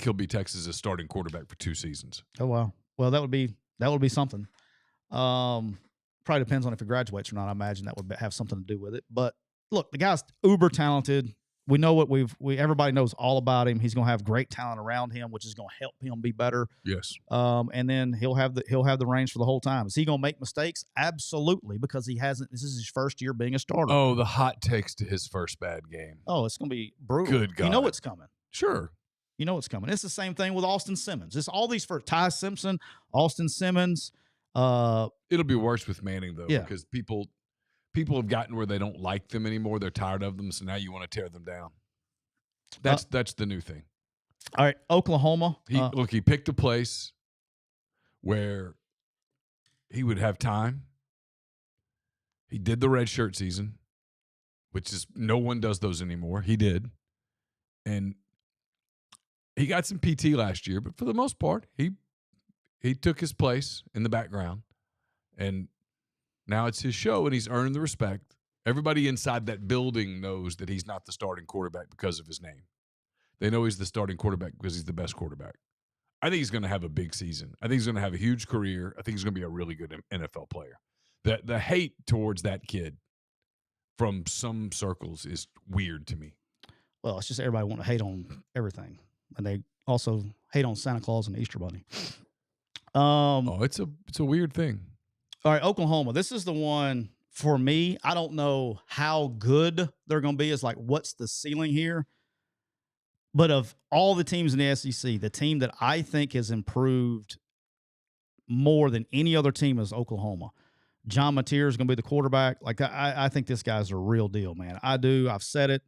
he'll be Texas's starting quarterback for 2 seasons. Oh wow. Well, that would be something. Probably depends on if he graduates or not. I imagine that would have something to do with it. But look, the guy's uber talented. We know what everybody knows all about him. He's going to have great talent around him, which is going to help him be better. Yes. And then he'll have the reins for the whole time. Is he going to make mistakes? Absolutely, because he hasn't. This is his first year being a starter. Oh, the hot takes to his first bad game. Oh, it's going to be brutal. Good God. You know it's coming. Sure. You know it's coming. It's the same thing with Austin Simmons. It's all these for Ty Simpson, Austin Simmons. It'll be worse with Manning though, because people have gotten where they don't like them anymore. They're tired of them, so now you want to tear them down. That's the new thing. All right, Oklahoma. He picked a place where he would have time. He did the red shirt season, which is no one does those anymore. He did, and he got some PT last year, but for the most part, he took his place in the background, and now it's his show, and he's earned the respect. Everybody inside that building knows that he's not the starting quarterback because of his name. They know he's the starting quarterback because he's the best quarterback. I think he's going to have a big season. I think he's going to have a huge career. I think he's going to be a really good NFL player. The hate towards that kid from some circles is weird to me. Well, it's just everybody want to hate on everything, and they also hate on Santa Claus and the Easter Bunny. It's a weird thing. All right, Oklahoma. This is the one for me. I don't know how good they're going to be. It's like, what's the ceiling here? But of all the teams in the SEC, the team that I think has improved more than any other team is Oklahoma. John Mateer is going to be the quarterback. Like, I think this guy's a real deal, man. I do. I've said it.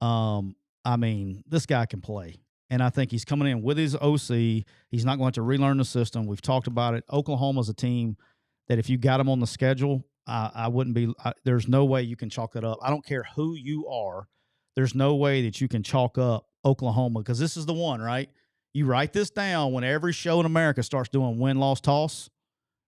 I mean, this guy can play. And I think he's coming in with his OC. He's not going to relearn the system. We've talked about it. Oklahoma's a team that if you got them on the schedule, I wouldn't be. There's no way you can chalk it up. I don't care who you are. There's no way that you can chalk up Oklahoma, because this is the one, right? You write this down when every show in America starts doing win-loss toss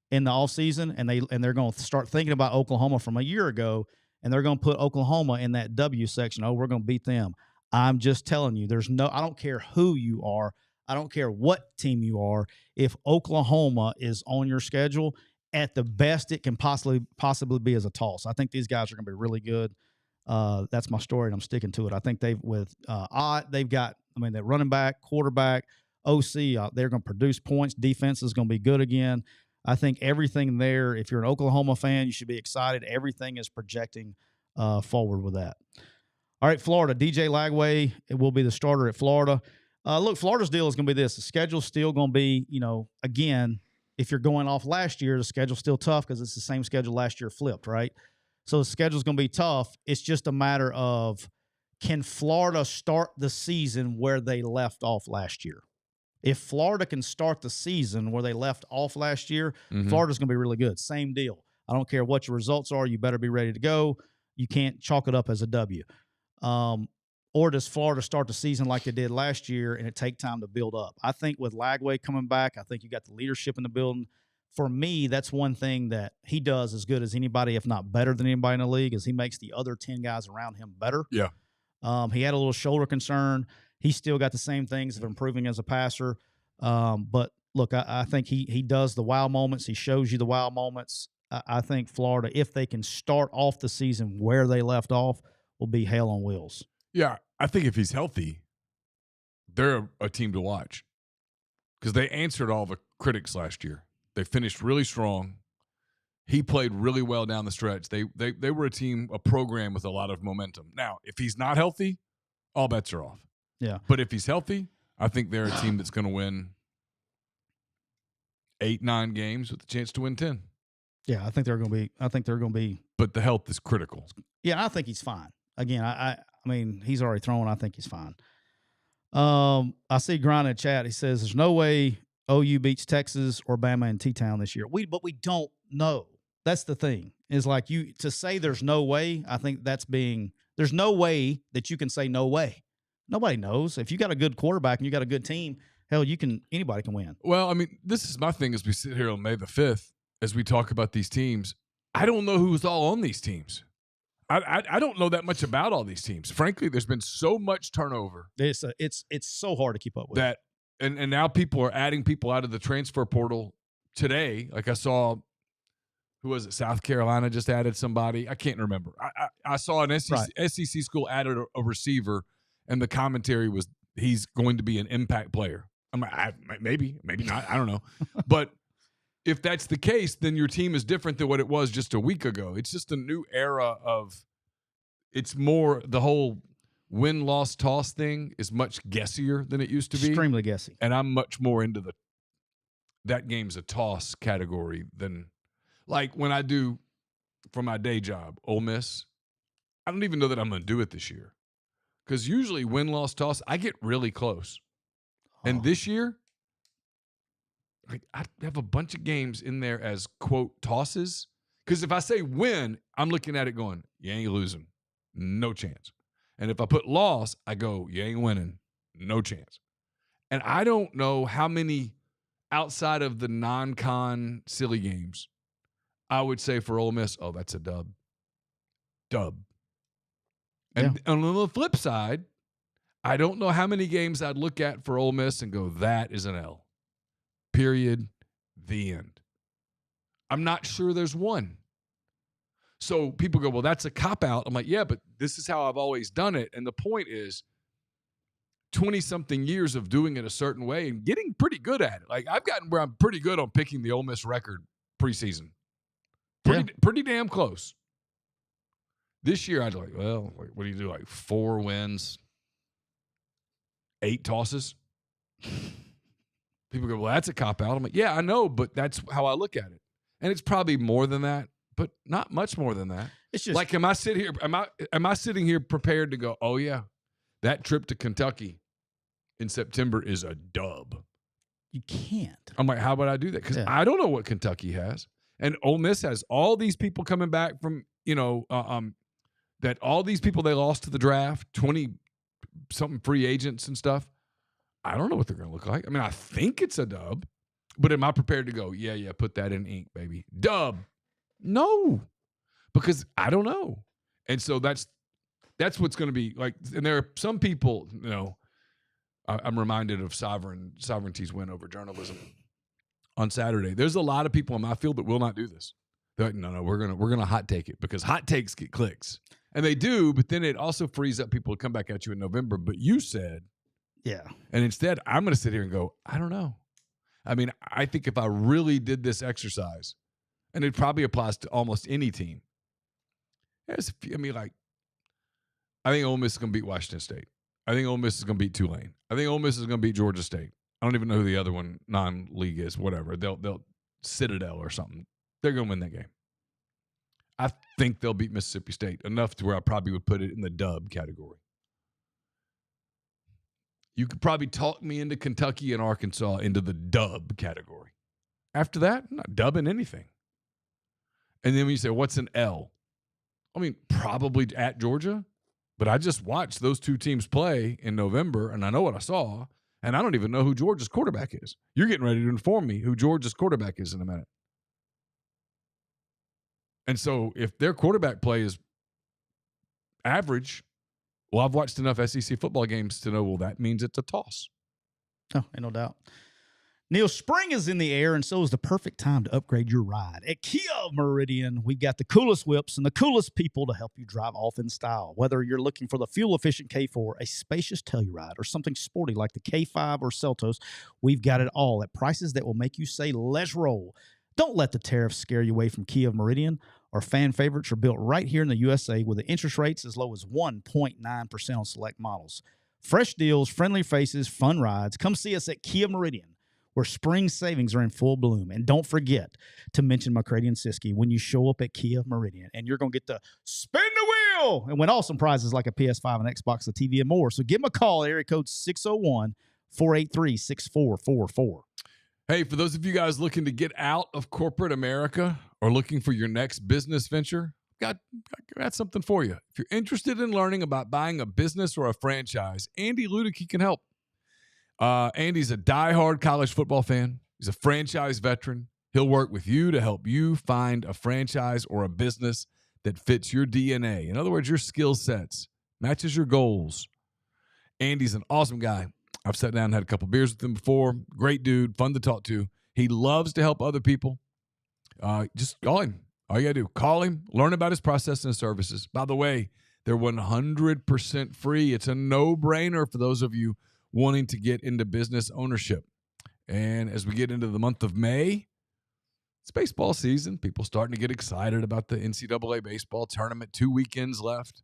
in the offseason, and they're going to start thinking about Oklahoma from a year ago, and they're going to put Oklahoma in that W section. Oh, we're going to beat them. I'm just telling you, I don't care who you are. I don't care what team you are. If Oklahoma is on your schedule, at the best it can possibly be as a toss. I think these guys are going to be really good. That's my story, and I'm sticking to it. I think they've got, that running back, quarterback, OC, they're going to produce points. Defense is going to be good again. I think everything there, if you're an Oklahoma fan, you should be excited. Everything is projecting forward with that. All right, Florida. DJ Lagway will be the starter at Florida. Look, Florida's deal is going to be this. The schedule's still going to be, again, if you're going off last year, the schedule's still tough because it's the same schedule last year flipped, right? So the schedule's going to be tough. It's just a matter of, can Florida start the season where they left off last year? If Florida can start the season where they left off last year, Florida's going to be really good. Same deal. I don't care what your results are. You better be ready to go. You can't chalk it up as a W. Or does Florida start the season like they did last year and it take time to build up? I think with Lagway coming back, I think you got the leadership in the building. For me, that's one thing that he does as good as anybody, if not better than anybody in the league, is he makes the other 10 guys around him better. Yeah. He had a little shoulder concern. He's still got the same things of improving as a passer. But look, I think he does the wow moments. He shows you the wow moments. I think Florida, if they can start off the season where they left off, will be hell on wheels. Yeah, I think if he's healthy, they're a team to watch because they answered all the critics last year. They finished really strong. He played really well down the stretch. They were a program with a lot of momentum. Now, if he's not healthy, all bets are off. Yeah. But if he's healthy, I think they're a team that's going to win 8-9 games with a chance to win 10. Yeah, I think they're going to be. But the health is critical. Yeah, I think he's fine. Again, I mean, he's already thrown. I think he's fine. I see Grind in the chat. He says, there's no way OU beats Texas or Bama in T-Town this year. But we don't know. That's the thing. Is like to say there's no way, I think there's no way that you can say no way. Nobody knows. If you got a good quarterback and you got a good team, hell, anybody can win. Well, I mean, this is my thing as we sit here on May the 5th, as we talk about these teams. I don't know who's all on these teams. I don't know that much about all these teams. Frankly, there's been so much turnover. It's so hard to keep up with. That and now people are adding people out of the transfer portal today. Like I saw, who was it? South Carolina just added somebody. I can't remember. I saw an SEC school added a receiver, and the commentary was he's going to be an impact player. I'm like, maybe not. I don't know. But if that's the case, then your team is different than what it was just a week ago. It's just a new era of – it's more – the whole win-loss toss thing is much guessier than it used to be. Extremely guessy. And I'm much more into that game's a toss category than – like when I do for my day job, Ole Miss, I don't even know that I'm going to do it this year. Because usually win-loss toss, I get really close. And this year – I have a bunch of games in there as, quote, tosses. Because if I say win, I'm looking at it going, you ain't losing. No chance. And if I put loss, I go, you ain't winning. No chance. And I don't know how many outside of the non-con silly games I would say for Ole Miss, oh, that's a dub. Dub. And on the flip side, I don't know how many games I'd look at for Ole Miss and go, that is an L. Period. The end. I'm not sure there's one. So people go, well, that's a cop-out. I'm like, yeah, but this is how I've always done it. And the point is 20-something years of doing it a certain way and getting pretty good at it. Like I've gotten where I'm pretty good on picking the Ole Miss record preseason. Pretty damn close. This year, I'd like, well, what do you do? Like 4 wins, 8 tosses? People go, well, that's a cop-out. I'm like, yeah, I know, but that's how I look at it. And it's probably more than that, but not much more than that. It's just like, am I sitting here prepared to go, oh, yeah, that trip to Kentucky in September is a dub? You can't. I'm like, how would I do that? Because I don't know what Kentucky has. And Ole Miss has all these people coming back from, that all these people they lost to the draft, 20-something free agents and stuff. I don't know what they're going to look like. I mean, I think it's a dub, but am I prepared to go, yeah, put that in ink, baby? Dub. No, because I don't know. And so that's what's going to be like. And there are some people, I'm reminded of Sovereignty's win over journalism on Saturday. There's a lot of people in my field that will not do this. They're like, no, we're gonna hot take it because hot takes get clicks, and they do. But then it also frees up people to come back at you in November. But you said, yeah, and instead I'm going to sit here and go, I don't know. I mean, I think if I really did this exercise, and it probably applies to almost any team. I think Ole Miss is going to beat Washington State. I think Ole Miss is going to beat Tulane. I think Ole Miss is going to beat Georgia State. I don't even know who the other one non-league is. Whatever, they'll Citadel or something. They're going to win that game. I think they'll beat Mississippi State enough to where I probably would put it in the dub category. You could probably talk me into Kentucky and Arkansas into the dub category. After that, I'm not dubbing anything. And then when you say, what's an L? I mean, probably at Georgia. But I just watched those two teams play in November, and I know what I saw, and I don't even know who Georgia's quarterback is. You're getting ready to inform me who Georgia's quarterback is in a minute. And so if their quarterback play is average, well, I've watched enough SEC football games to know, well, that means it's a toss. Oh, ain't no doubt. Neal, spring is in the air, and so is the perfect time to upgrade your ride. At Kia of Meridian, we've got the coolest whips and the coolest people to help you drive off in style. Whether you're looking for the fuel-efficient K4, a spacious Telluride, or something sporty like the K5 or Seltos, we've got it all at prices that will make you say, let's roll. Don't let the tariffs scare you away from Kia of Meridian. Our fan favorites are built right here in the USA with the interest rates as low as 1.9% on select models. Fresh deals, friendly faces, fun rides. Come see us at Kia Meridian, where spring savings are in full bloom. And don't forget to mention McCready and Siskey when you show up at Kia Meridian, and you're going to get to spin the wheel and win awesome prizes like a PS5, an Xbox, a TV, and more. So give them a call, area code 601-483-6444. Hey, for those of you guys looking to get out of corporate America or looking for your next business venture, got something for you. If you're interested in learning about buying a business or a franchise, Andy Ludicky can help. Andy's a diehard college football fan. He's a franchise veteran. He'll work with you to help you find a franchise or a business that fits your DNA. In other words, your skill sets, matches your goals. Andy's an awesome guy. I've sat down and had a couple beers with him before. Great dude, fun to talk to. He loves to help other people. Just call him. All you got to do, call him, learn about his process and his services. By the way, they're 100% free. It's a no-brainer for those of you wanting to get into business ownership. And as we get into the month of May, it's baseball season. People starting to get excited about the NCAA baseball tournament. 2 weekends left.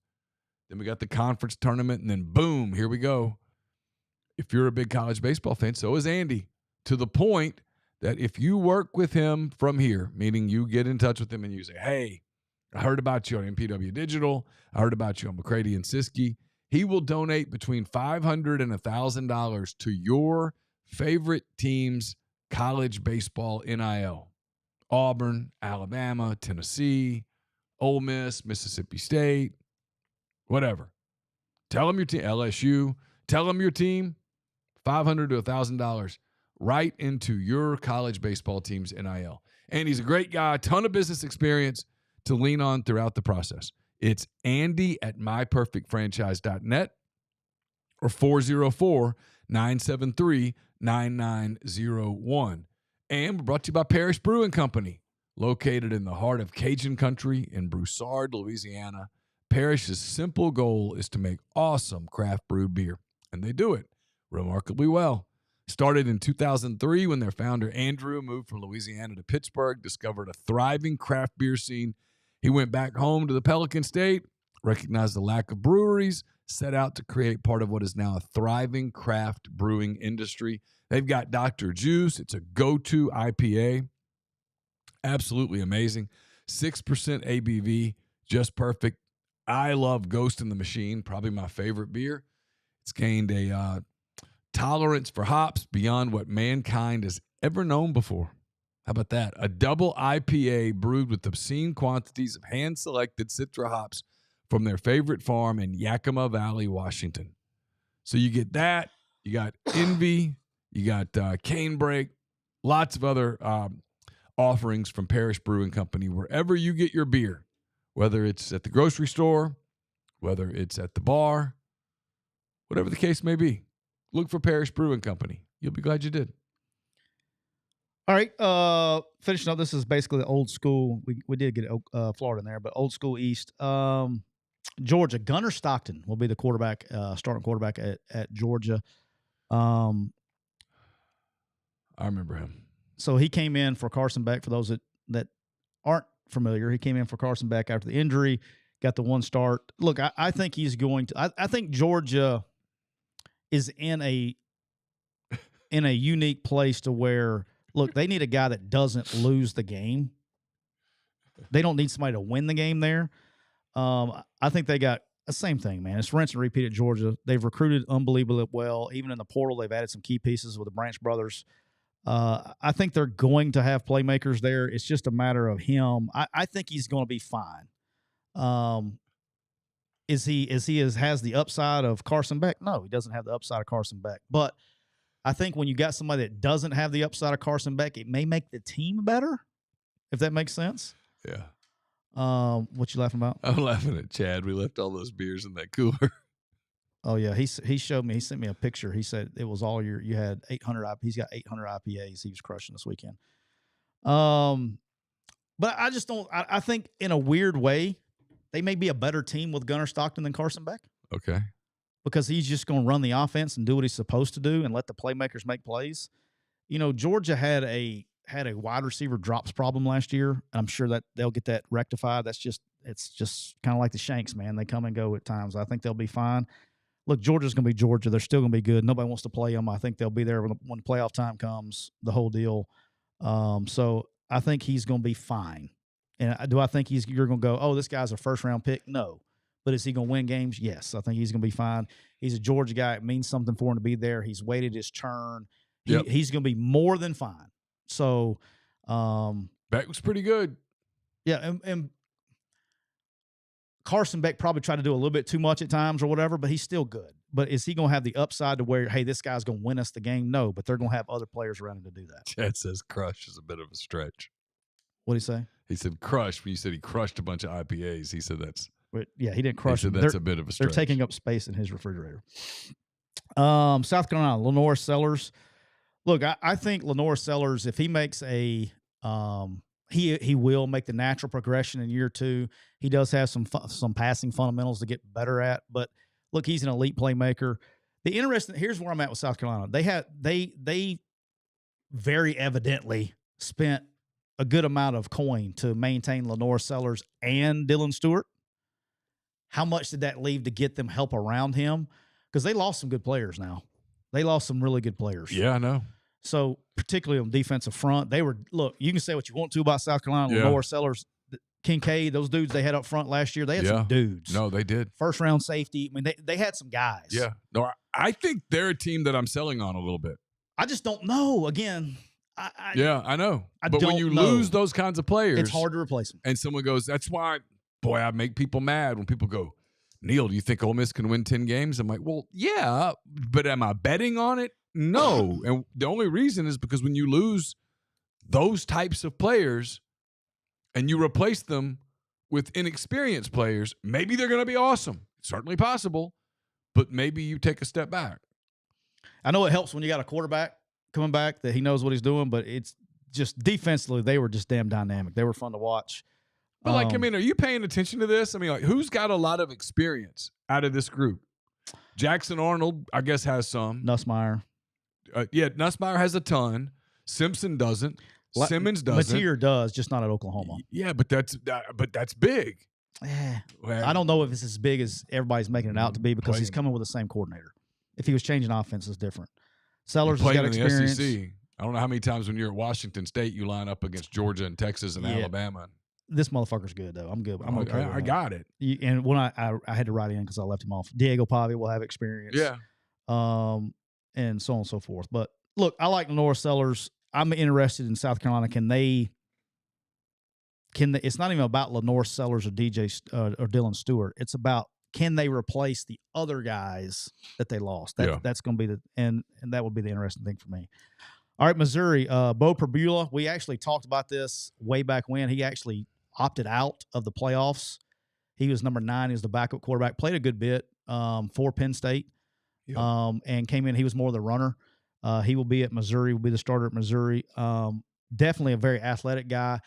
Then we got the conference tournament, and then boom, here we go. If you're a big college baseball fan, so is Andy, to the point that if you work with him from here, meaning you get in touch with him and you say, hey, I heard about you on MPW Digital. I heard about you on McCready and Siskey. He will donate between $500 and $1,000 to your favorite team's college baseball NIL. Auburn, Alabama, Tennessee, Ole Miss, Mississippi State, whatever. Tell them your team, LSU. Tell them your team, $500 to $1,000 right into your college baseball team's NIL. And he's a great guy, ton of business experience to lean on throughout the process. It's Andy at myperfectfranchise.net or 404-973-9901. And we're brought to you by Parrish Brewing Company, located in the heart of Cajun country in Broussard, Louisiana. Parrish's simple goal is to make awesome craft brewed beer, and they do it remarkably well. Started in 2003 when their founder, Andrew, moved from Louisiana to Pittsburgh, discovered a thriving craft beer scene. He went back home to the Pelican State, recognized the lack of breweries, set out to create part of what is now a thriving craft brewing industry. They've got Dr. Juice. It's a go-to IPA. Absolutely amazing. 6% ABV, just perfect. I love Ghost in the Machine, probably my favorite beer. It's gained a tolerance for hops beyond what mankind has ever known before. How about that? A double IPA brewed with obscene quantities of hand-selected Citra hops from their favorite farm in Yakima Valley, Washington. So you get that. You got Envy. You got Canebrake. Lots of other offerings from Parish Brewing Company wherever you get your beer, whether it's at the grocery store, whether it's at the bar, whatever the case may be. Look for Parish Brewing Company. You'll be glad you did. All right, finishing up. This is basically the old school. We did get Florida in there, but old school East. Georgia, Gunnar Stockton will be the quarterback, starting quarterback at Georgia. I remember him. So he came in for Carson Beck. For those that aren't familiar, he came in for Carson Beck after the injury, got the one start. Look, I think he's going to. I think Georgia is in a unique place to where, look, they need a guy that doesn't lose the game. They don't need somebody to win the game there. I think they got the same thing, man. It's rinse and repeat at Georgia. They've recruited unbelievably well. Even in the portal, they've added some key pieces with the Branch brothers. I think they're going to have playmakers there. It's just a matter of him. I think he's going to be fine. Has the upside of Carson Beck? No, he doesn't have the upside of Carson Beck. But I think when you got somebody that doesn't have the upside of Carson Beck, it may make the team better, if that makes sense. Yeah. What you laughing about? I'm laughing at Chad. We left all those beers in that cooler. Oh yeah, he showed me. He sent me a picture. He said it was all you had 800. He's got 800 IPAs. He was crushing this weekend. But I just don't. I think in a weird way, they may be a better team with Gunnar Stockton than Carson Beck. Okay. Because he's just going to run the offense and do what he's supposed to do and let the playmakers make plays. You know, Georgia had a wide receiver drops problem last year, and I'm sure that they'll get that rectified. It's just kind of like the Shanks, man. They come and go at times. I think they'll be fine. Look, Georgia's going to be Georgia. They're still going to be good. Nobody wants to play them. I think they'll be there when playoff time comes, the whole deal. So I think he's going to be fine. And do I think you're going to go, oh, this guy's a first-round pick? No. But is he going to win games? Yes. I think he's going to be fine. He's a Georgia guy. It means something for him to be there. He's waited his turn. He's going to be more than fine. So Beck was pretty good. Yeah, and Carson Beck probably tried to do a little bit too much at times or whatever, but he's still good. But is he going to have the upside to where, hey, this guy's going to win us the game? No, but they're going to have other players around him to do that. Chad says crush is a bit of a stretch. What did he say? He said crush. When you said he crushed a bunch of IPAs, he said that's. But yeah, he didn't crush them. That's a bit of a stretch. They're taking up space in his refrigerator. South Carolina, Lenore Sellers. Look, I think Lenore Sellers, if he makes he will make the natural progression in year two. He does have some passing fundamentals to get better at, but look, he's an elite playmaker. Here's where I'm at with South Carolina. They very evidently spent a good amount of coin to maintain Lenore Sellers and Dylan Stewart. How much did that leave to get them help around him? Because they lost some good players now. They lost some really good players. Yeah, I know. So particularly on defensive front, you can say what you want to about South Carolina, Lenore Sellers, Kincaid, those dudes they had up front last year, they had some dudes. No, they did. First round safety. I mean, they had some guys. Yeah. No, I think they're a team that I'm selling on a little bit. I just don't know. Again, I know. But when you lose those kinds of players, it's hard to replace them. And someone goes, that's why, boy, I make people mad when people go, Neal, do you think Ole Miss can win 10 games? I'm like, well, yeah, but am I betting on it? No. And the only reason is because when you lose those types of players and you replace them with inexperienced players, maybe they're going to be awesome. It's certainly possible, but maybe you take a step back. I know it helps when you got a quarterback coming back that he knows what he's doing, but it's just defensively, they were just damn dynamic. They were fun to watch. But, I mean, are you paying attention to this? I mean, like, who's got a lot of experience out of this group? Jackson Arnold, I guess, has some. Nussmeier. Nussmeier has a ton. Simpson doesn't. Simmons doesn't. Mateer does, just not at Oklahoma. Yeah, but that's big. Well, I don't know if it's as big as everybody's making it out to be because he's coming with the same coordinator. If he was changing offense, it's different. Sellers has got experience. The SEC. I don't know how many times when you're at Washington State you line up against Georgia and Texas and Alabama. This motherfucker's good, though. I'm good. I'm okay. I got it. And when I had to write in because I left him off. Diego Pavi will have experience. Yeah. And so on and so forth. But, look, I like Lenore Sellers. I'm interested in South Carolina. Can they? It's not even about Lenore Sellers or or Dylan Stewart. It's about, can they replace the other guys that they lost? That's going to be and that would be the interesting thing for me. All right, Missouri, Bo Perbula. We actually talked about this way back when. He actually opted out of the playoffs. He was number 9. He was the backup quarterback. Played a good bit for Penn State, and came in. He was more the runner. He will be at Missouri. Will be the starter at Missouri. Definitely a very athletic guy.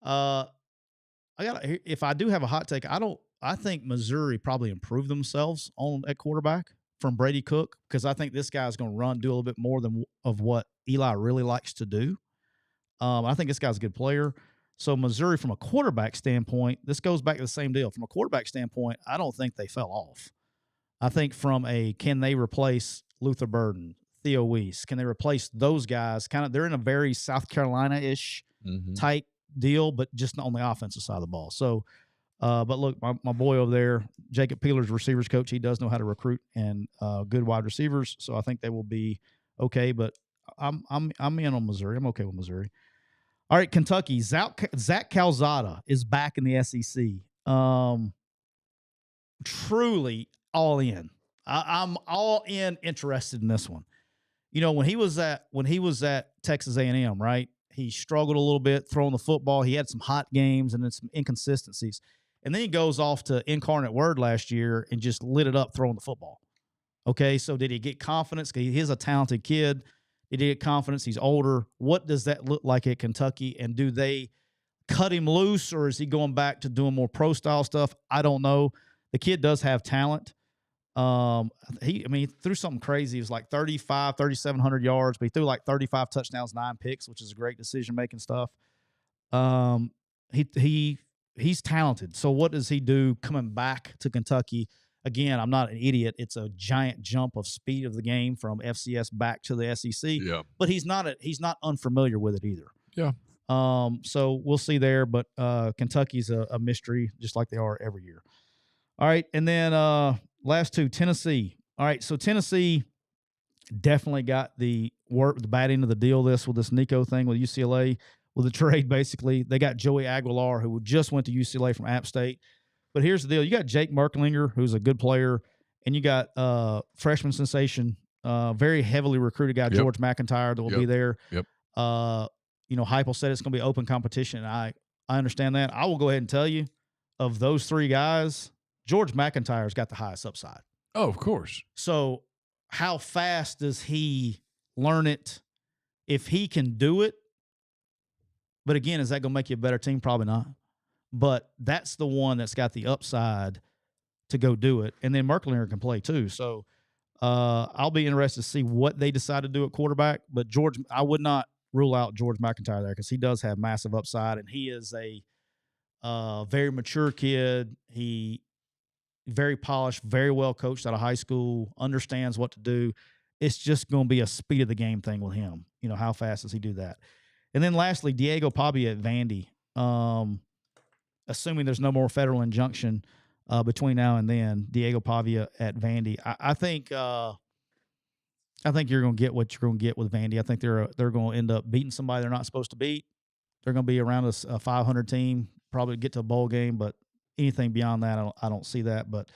If I do have a hot take, I think Missouri probably improved themselves at quarterback from Brady Cook, because I think this guy's going to do a little bit more of what Eli really likes to do. I think this guy's a good player. So Missouri, from a quarterback standpoint, this goes back to the same deal. From a quarterback standpoint, I don't think they fell off. I think can they replace Luther Burden, Theo Weiss? Can they replace those guys? They're in a very South Carolina-ish type deal, but just on the offensive side of the ball. So, but look, my boy over there, Jacob Peeler's receivers coach, he does know how to recruit and good wide receivers. So I think they will be okay. But I'm in on Missouri. I'm okay with Missouri. All right, Kentucky. Zach Calzada is back in the SEC. Truly all in. I'm all in, interested in this one. When he was at Texas A&M, right? He struggled a little bit throwing the football. He had some hot games and then some inconsistencies. And then he goes off to Incarnate Word last year and just lit it up throwing the football. Okay, so did he get confidence? Because he's a talented kid. Did he get confidence? He's older. What does that look like at Kentucky? And do they cut him loose, or is he going back to doing more pro-style stuff? I don't know. The kid does have talent. He threw something crazy. It was like 3,700 yards, but he threw like 35 touchdowns, 9 picks, which is a great decision-making stuff. He's talented. So what does he do coming back to Kentucky? Again, I'm not an idiot. It's a giant jump of speed of the game from FCS back to the SEC. Yeah. But he's not unfamiliar with it either. Yeah. So we'll see there. But Kentucky's a mystery, just like they are every year. All right, and then last two, Tennessee. All right, so Tennessee definitely got the bad end of the deal with this Nico thing with UCLA, with the trade, basically. They got Joey Aguilar, who just went to UCLA from App State. But here's the deal. You got Jake Merklinger, who's a good player, and you got freshman sensation, very heavily recruited guy, George McIntyre, that will be there. Yep. Heupel said it's going to be open competition, and I understand that. I will go ahead and tell you, of those 3 guys, George McIntyre's got the highest upside. Oh, of course. So how fast does he learn it? If he can do it, but again, is that going to make you a better team? Probably not. But that's the one that's got the upside to go do it. And then Merklinger can play too. So I'll be interested to see what they decide to do at quarterback. But I would not rule out George McIntyre there, because he does have massive upside, and he is a very mature kid. He very polished, very well coached out of high school, understands what to do. It's just going to be a speed of the game thing with him. How fast does he do that? And then lastly, Diego Pavia at Vandy. Assuming there's no more federal injunction between now and then, Diego Pavia at Vandy. I think you're going to get what you're going to get with Vandy. I think they're going to end up beating somebody they're not supposed to beat. They're going to be around a 500 team, probably get to a bowl game, but anything beyond that, I don't see that. But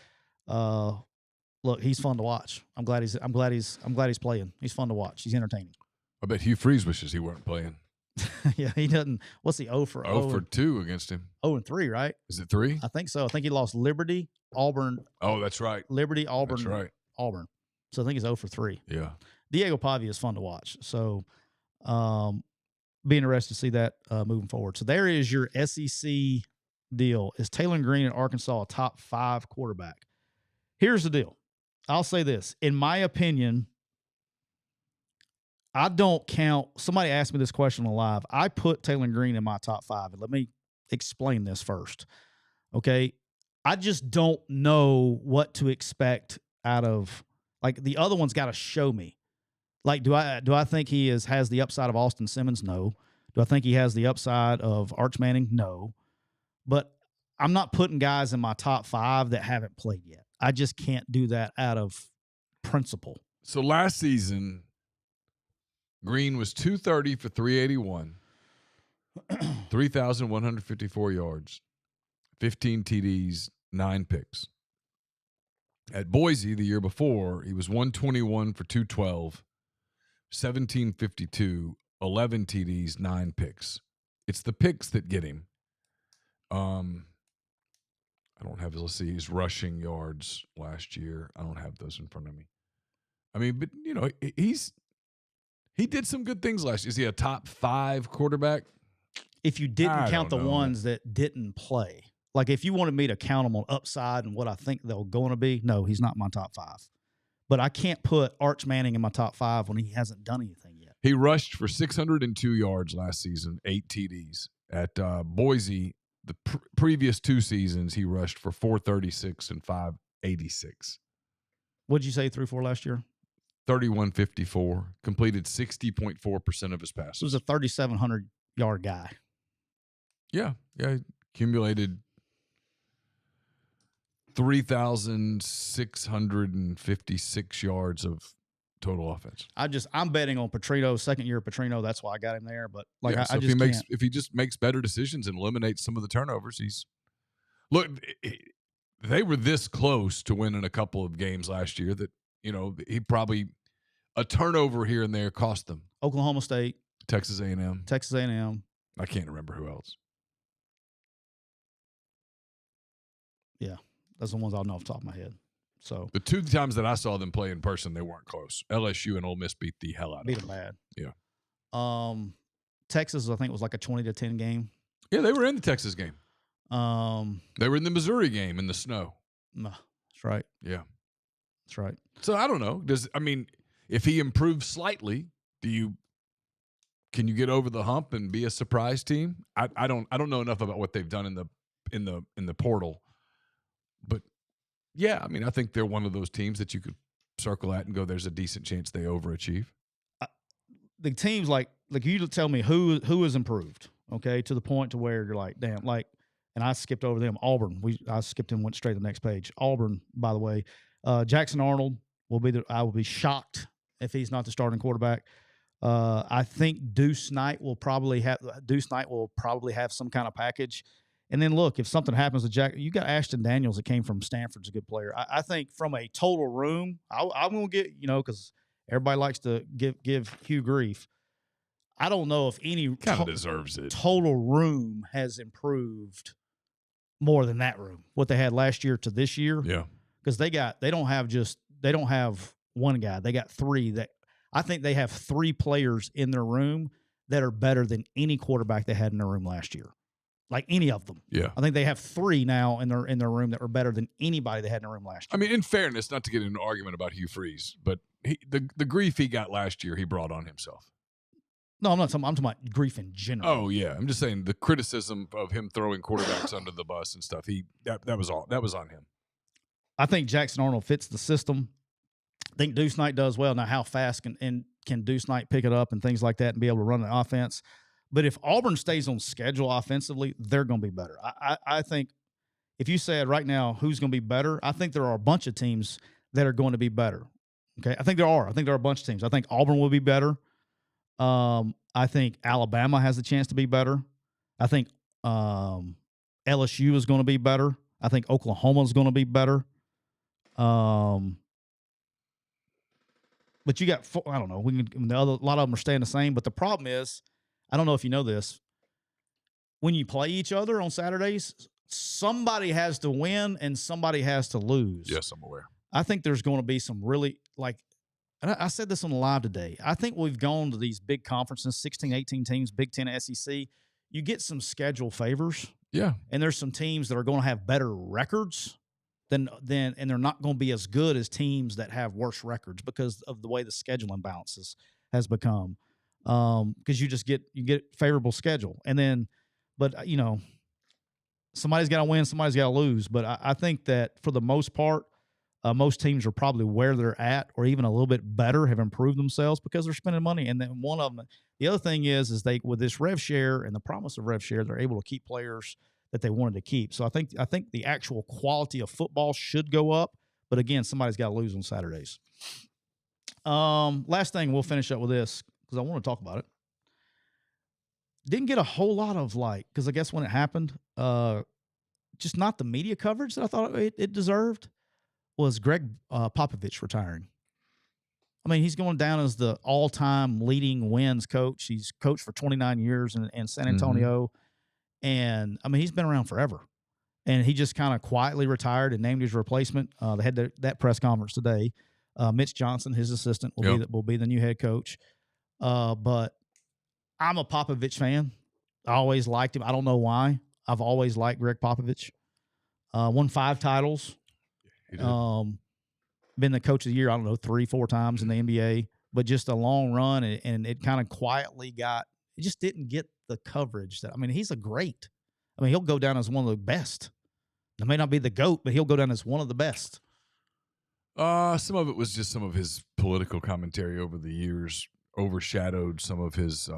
look, he's fun to watch. I'm glad he's playing. He's fun to watch. He's entertaining. I bet Hugh Freeze wishes he weren't playing. Yeah, he doesn't. What's he 0 for? 0 for 2 against him. 0-3, right? Is it 3? I think so. I think he lost Liberty, Auburn. Oh, that's right. Liberty, Auburn. That's right. Auburn. So I think he's 0 for 3. Yeah. Diego Pavia is fun to watch. So be interested to see that moving forward. So there is your SEC deal. Is Taylor Green at Arkansas a top 5 quarterback? Here's the deal. I'll say this. In my opinion, I don't count. Somebody asked me this question on live. I put Taylor Green in my top 5. And let me explain this first. Okay. I just don't know what to expect out of, like, the other one's got to show me. Like, do I think he has the upside of Austin Simmons? No. Do I think he has the upside of Arch Manning? No. But I'm not putting guys in my top 5 that haven't played yet. I just can't do that out of principle. So last season, Green was 230 for 381, 3,154 yards, 15 TDs, 9 picks. At Boise the year before, he was 121 for 212, 1752, 11 TDs, 9 picks. It's the picks that get him. I don't have, let's see, his rushing yards last year. I don't have those in front of me. I mean, but, you know, he did some good things last year. Is he a top 5 quarterback? If you didn't count the ones that didn't play. Like, if you wanted me to count them on upside and what I think they're going to be, no, he's not my top 5. But I can't put Arch Manning in my top 5 when he hasn't done anything yet. He rushed for 602 yards last season, 8 TDs. At Boise, the previous 2 seasons, he rushed for 436 and 586. What did you say through for last year? 3154. Completed 60.4% of his passes. He was a 3,700-yard guy. Yeah. Accumulated 3,656 yards of total offense. I'm betting on Petrino, second year of Petrino. That's why I got him there. But like, so if he just makes better decisions and eliminates some of the turnovers, they were this close to winning a couple of games last year that, you know, he probably a turnover here and there cost them. Oklahoma State, Texas A&M. I can't remember who else. Yeah, that's the ones I'll know off the top of my head. So the 2 times that I saw them play in person, they weren't close. LSU and Ole Miss beat the hell out of them. Beat them bad. Yeah. Texas, I think, was like a 20-10 game. Yeah, they were in the Texas game. They were in the Missouri game in the snow. No, that's right. Yeah. That's right. So I don't know. If he improves slightly, can you get over the hump and be a surprise team? I don't know enough about what they've done in the portal. But yeah, I mean, I think they're one of those teams that you could circle at and go, there's a decent chance they overachieve. The teams like you tell me who has improved, okay, to the point to where you're like, damn, like, and I skipped over them. Auburn, I skipped and went straight to the next page. Auburn, by the way, Jackson Arnold I will be shocked if he's not the starting quarterback. I think Deuce Knight will probably have some kind of package. And then look, if something happens to Jack, you got Ashton Daniels that came from Stanford's a good player. I think from a total room, I'm going to get, because everybody likes to give Hugh grief. I don't know if any kind of deserves it. Total room has improved more than that room, what they had last year to this year. Yeah. Because they don't have one guy. They got 3 I think they have 3 players in their room that are better than any quarterback they had in their room last year. Like any of them. Yeah. I think they have 3 now in their room that are better than anybody they had in their room last year. I mean, in fairness, not to get into an argument about Hugh Freeze, but the grief he got last year, he brought on himself. No, I'm not talking. I'm talking about grief in general. Oh yeah, I'm just saying the criticism of him throwing quarterbacks under the bus and stuff. That was on him. I think Jackson Arnold fits the system. I think Deuce Knight does well. Now, how fast can Deuce Knight pick it up and things like that and be able to run the offense? But if Auburn stays on schedule offensively, they're going to be better. I think if you said right now who's going to be better, I think there are a bunch of teams that are going to be better. Okay, I think there are a bunch of teams. I think Auburn will be better. I think Alabama has a chance to be better. I think LSU is going to be better. I think Oklahoma is going to be better. But you got, I don't know. A lot of them are staying the same. But the problem is, I don't know if you know this. When you play each other on Saturdays, somebody has to win and somebody has to lose. Yes, I'm aware. I think there's going to be some really, like, and I said this on the live today. I think we've gone to these big conferences, 16, 18 teams, Big Ten, SEC. You get some schedule favors. Yeah. And there's some teams that are going to have better records and they're not going to be as good as teams that have worse records because of the way the scheduling balances has become. Because you get favorable schedule. And then, but somebody's got to win, somebody's got to lose. But I think that for the most part, most teams are probably where they're at or even a little bit better, have improved themselves because they're spending money. And then one of them, the other thing is they, with this rev share and the promise of rev share, they're able to keep players that they wanted to keep. So I think the actual quality of football should go up. But again, somebody's got to lose on Saturdays. Last thing, we'll finish up with this. because I want to talk about it. Didn't get a whole lot of because I guess when it happened, just not the media coverage that I thought it deserved, was Gregg Popovich retiring. I mean, he's going down as the all-time leading wins coach. He's coached for 29 years in San Antonio. And, I mean, he's been around forever. And he just kind of quietly retired and named his replacement. They had that press conference today. Mitch Johnson, his assistant, will be the new head coach. But I'm a Popovich fan. I always liked him. I don't know why. I've always liked Gregg Popovich. Won 5 titles. Been the coach of the year, I don't know, 3-4 times in the NBA. But just a long run, and it kind of quietly it just didn't get the coverage that, I mean, he's he'll go down as one of the best. It may not be the GOAT, but he'll go down as one of the best. Some of it was just some of his political commentary over the years overshadowed some of his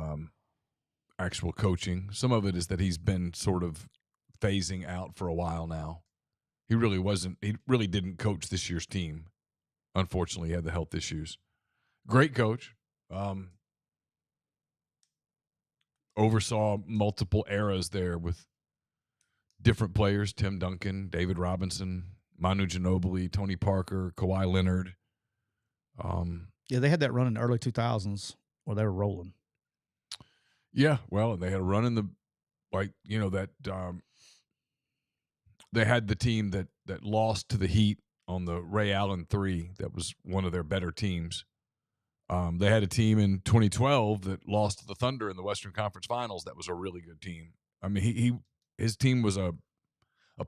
actual coaching. Some of it is that he's been sort of phasing out for a while now. He really didn't coach this year's team. Unfortunately, he had the health issues. Great coach. Oversaw multiple eras there with different players: Tim Duncan, David Robinson, Manu Ginobili, Tony Parker, Kawhi Leonard. Yeah, they had that run in the early 2000s where they were rolling. Yeah, well, they had a run in the they had the team that lost to the Heat on the Ray Allen 3. That was one of their better teams. They had a team in 2012 that lost to the Thunder in the Western Conference Finals. That was a really good team. I mean, his team was a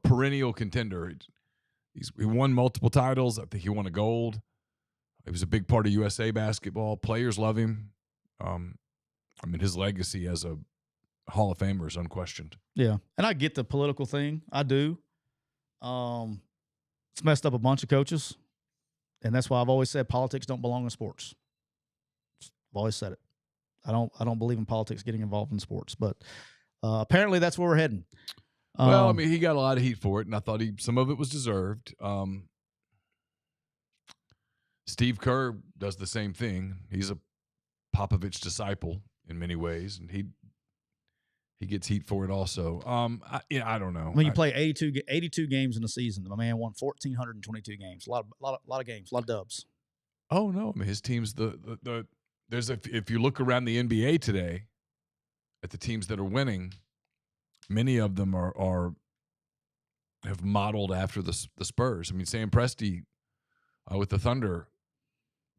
perennial contender. He won multiple titles. I think he won a gold. He was a big part of USA basketball. Players love him. I mean, his legacy as a Hall of Famer is unquestioned. Yeah, and I get the political thing. I do. It's messed up a bunch of coaches, and that's why I've always said politics don't belong in sports. I've always said it. I don't believe in politics getting involved in sports, but apparently that's where we're heading. Well, I mean, he got a lot of heat for it, and I thought some of it was deserved. Steve Kerr does the same thing. He's a Popovich disciple in many ways, and he gets heat for it also. I don't know. When you play 82 games in a season, my man won 1,422 games. A lot of games, a lot of dubs. Oh no, I mean, his team's if you look around the NBA today at the teams that are winning, many of them have modeled after the Spurs. I mean, Sam Presti with the Thunder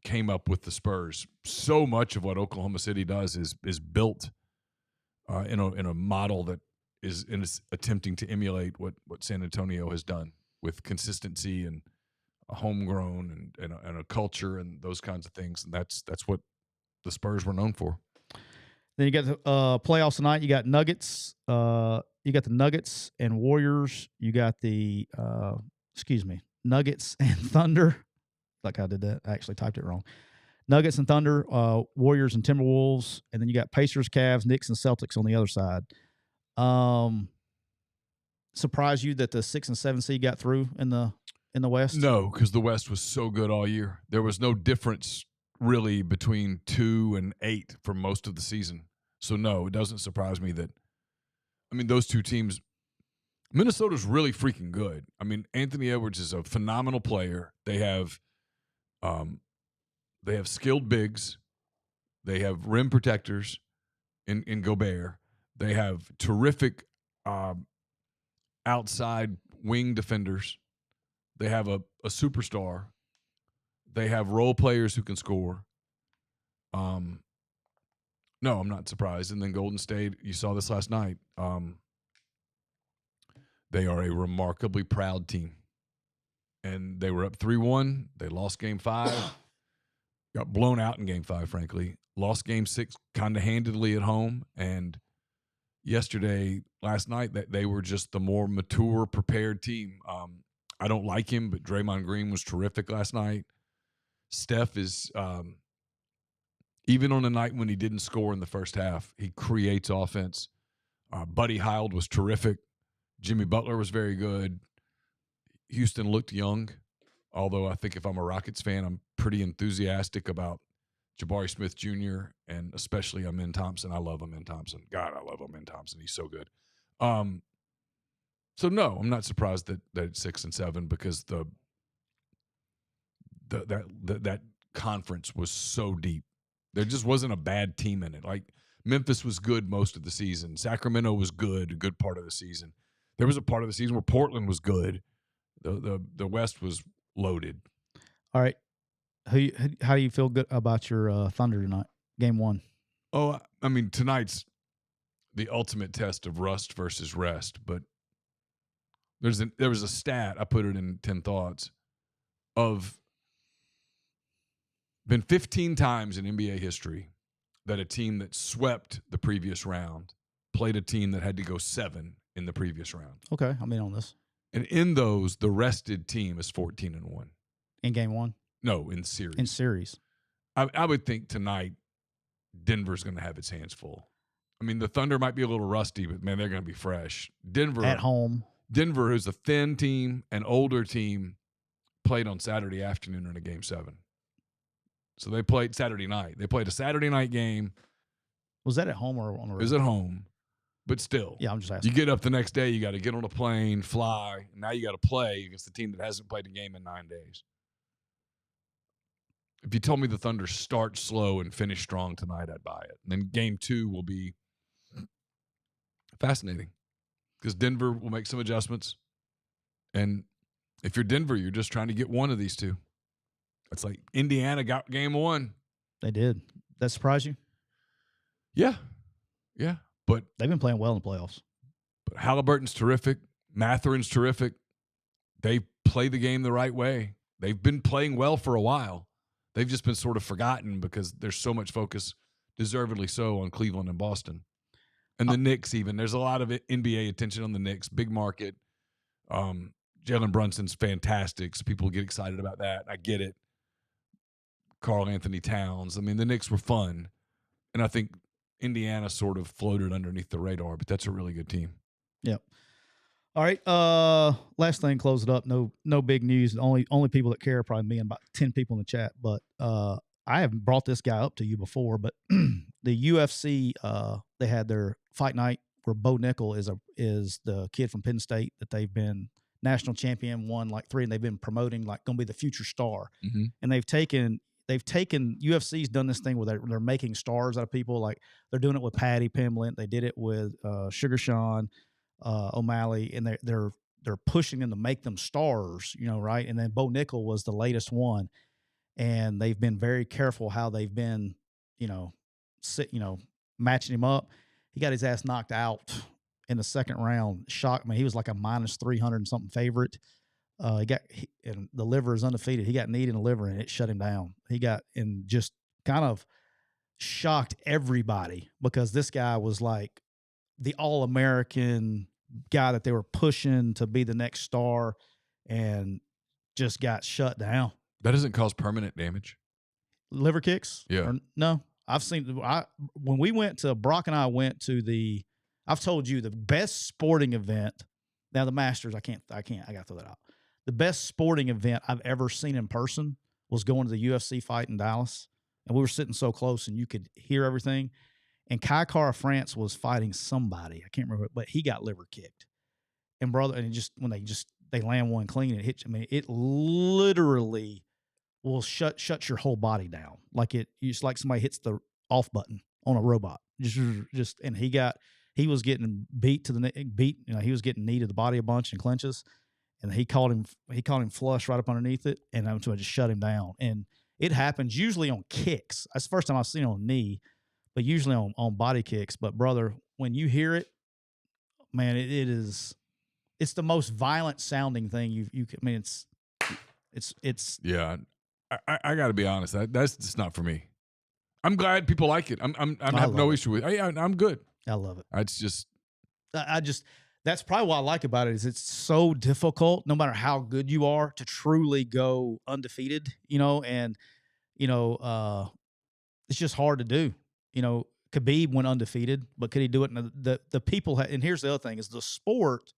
came up with the Spurs. So much of what Oklahoma City does is built in a model that is attempting to emulate what San Antonio has done with consistency and a homegrown and a culture and those kinds of things. And that's what the Spurs were known for. Then you got the playoffs tonight. You got Nuggets. You got the Nuggets and Warriors. You got the Nuggets and Thunder. Like I did that. I actually typed it wrong. Nuggets and Thunder, Warriors and Timberwolves, and then you got Pacers, Cavs, Knicks, and Celtics on the other side. Surprised you that the 6 and 7 seed got through in the West? No, because the West was so good all year. There was no difference really between 2 and 8 for most of the season. So no, it doesn't surprise me that. I mean, those two teams. Minnesota's really freaking good. I mean, Anthony Edwards is a phenomenal player. They have skilled bigs. They have rim protectors in Gobert. They have terrific outside wing defenders. They have a superstar. They have role players who can score. No, I'm not surprised. And then Golden State, you saw this last night. They are a remarkably proud team. And they were up 3-1. They lost Game 5. Got blown out in Game 5, frankly. Lost Game 6 kind of handedly at home. And last night, that they were just the more mature, prepared team. I don't like him, but Draymond Green was terrific last night. Steph is, even on a night when he didn't score in the first half, he creates offense. Buddy Hield was terrific. Jimmy Butler was very good. Houston looked young, although I think if I'm a Rockets fan, I'm pretty enthusiastic about Jabari Smith Jr. and especially Amin Thompson. I love Amin Thompson. God, I love Amin Thompson. He's so good. So no, I'm not surprised that it's 6 and 7 because that conference was so deep. There just wasn't a bad team in it. Like Memphis was good most of the season. Sacramento was good a good part of the season. There was a part of the season where Portland was good. The West was loaded. All right. How do you feel good about your Thunder tonight? Game 1. Oh, I mean, tonight's the ultimate test of rust versus rest. But there was a stat, I put it in 10 thoughts, of been 15 times in NBA history that a team that swept the previous round played a team that had to go 7 in the previous round. Okay, I'm in on this. And in those, the rested team is 14-1. In game 1? No, in series. In series. I would think tonight Denver's going to have its hands full. I mean, the Thunder might be a little rusty, but, man, they're going to be fresh. Denver. At home. Denver, who's a thin team, an older team, played on Saturday afternoon in a Game 7. So they played Saturday night. They played a Saturday night game. Was that at home or on the road? It was at home, but still. Yeah, I'm just asking. You get up the next day, you got to get on a plane, fly. And now you got to play against the team that hasn't played a game in 9 days. If you told me the Thunder start slow and finish strong tonight, I'd buy it. And then Game 2 will be fascinating because Denver will make some adjustments. And if you're Denver, you're just trying to get one of these two. It's like Indiana got Game 1. They did. That surprise you? Yeah. But they've been playing well in the playoffs. But Halliburton's terrific. Matherin's terrific. They play the game the right way. They've been playing well for a while. They've just been sort of forgotten because there's so much focus, deservedly so, on Cleveland and Boston. And the Knicks even. There's a lot of NBA attention on the Knicks. Big market. Jalen Brunson's fantastic, so people get excited about that. I get it. Karl Anthony Towns. I mean, the Knicks were fun. And I think Indiana sort of floated underneath the radar, but that's a really good team. Yep. All right. Last thing, close it up. No big news. Only people that care are probably me and about 10 people in the chat. But I haven't brought this guy up to you before, but the UFC, they had their fight night where Bo Nickel is the kid from Penn State that they've been national champion, won like 3, and they've been promoting like going to be the future star. Mm-hmm. And they've taken UFC's done this thing where they're making stars out of people. Like they're doing it with Patty Pimblett. They did it with Sugar Sean O'Malley, and they're pushing them to make them stars, right? And then Bo Nickel was the latest one, and they've been very careful how they've been, matching him up. He got his ass knocked out in the second round. Shocked me. He was like a minus 300 and something favorite. And the liver is undefeated. He got kneed in the liver and it shut him down. He got and just kind of shocked everybody because this guy was like the All-American guy that they were pushing to be the next star and just got shut down. That doesn't cause permanent damage. Liver kicks? Yeah. No. I've seen when we went to Brock and I went to I've told you the best sporting event. Now the Masters, I can't, I got to throw that out. The best sporting event I've ever seen in person was going to the UFC fight in Dallas. And we were sitting so close and you could hear everything. And Kai Kara France was fighting somebody. I can't remember, but he got liver kicked. And brother, and when they land one clean, it hits. I mean, it literally will shut your whole body down. Like it's like somebody hits the off button on a robot. And he was getting beat to the neck, he was getting knee to the body a bunch and clinches. And he caught him flush right up underneath it, and I just shut him down. And it happens usually on kicks. That's the first time I've seen it on knee, but usually on body kicks. But brother, when you hear it, man, it's the most violent sounding thing you can. I mean, it's. Yeah, I got to be honest. That's just not for me. I'm glad people like it. I have no issue with it. I'm good. I love it. It's just. That's probably what I like about it is it's so difficult, no matter how good you are, to truly go undefeated, and, it's just hard to do. Khabib went undefeated, but could he do it? And the people, and here's the other thing is the sport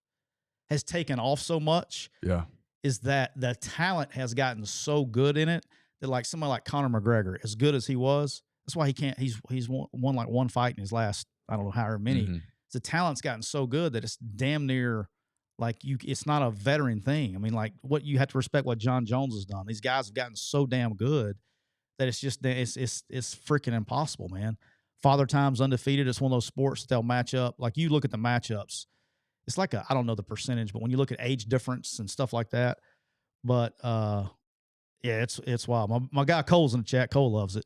has taken off so much. Yeah. Is that the talent has gotten so good in it that like somebody like Conor McGregor, as good as he was, that's why he can't. He's won like one fight in his last, I don't know however many. Mm-hmm. The talent's gotten so good that it's damn near like it's not a veteran thing. I mean, like what you have to respect what John Jones has done. These guys have gotten so damn good that it's freaking impossible, man. Father Time's undefeated. It's one of those sports that they'll match up. Like you look at the matchups, it's like I don't know the percentage, but when you look at age difference and stuff like that, but yeah, it's wild. My guy Cole's in the chat. Cole loves it.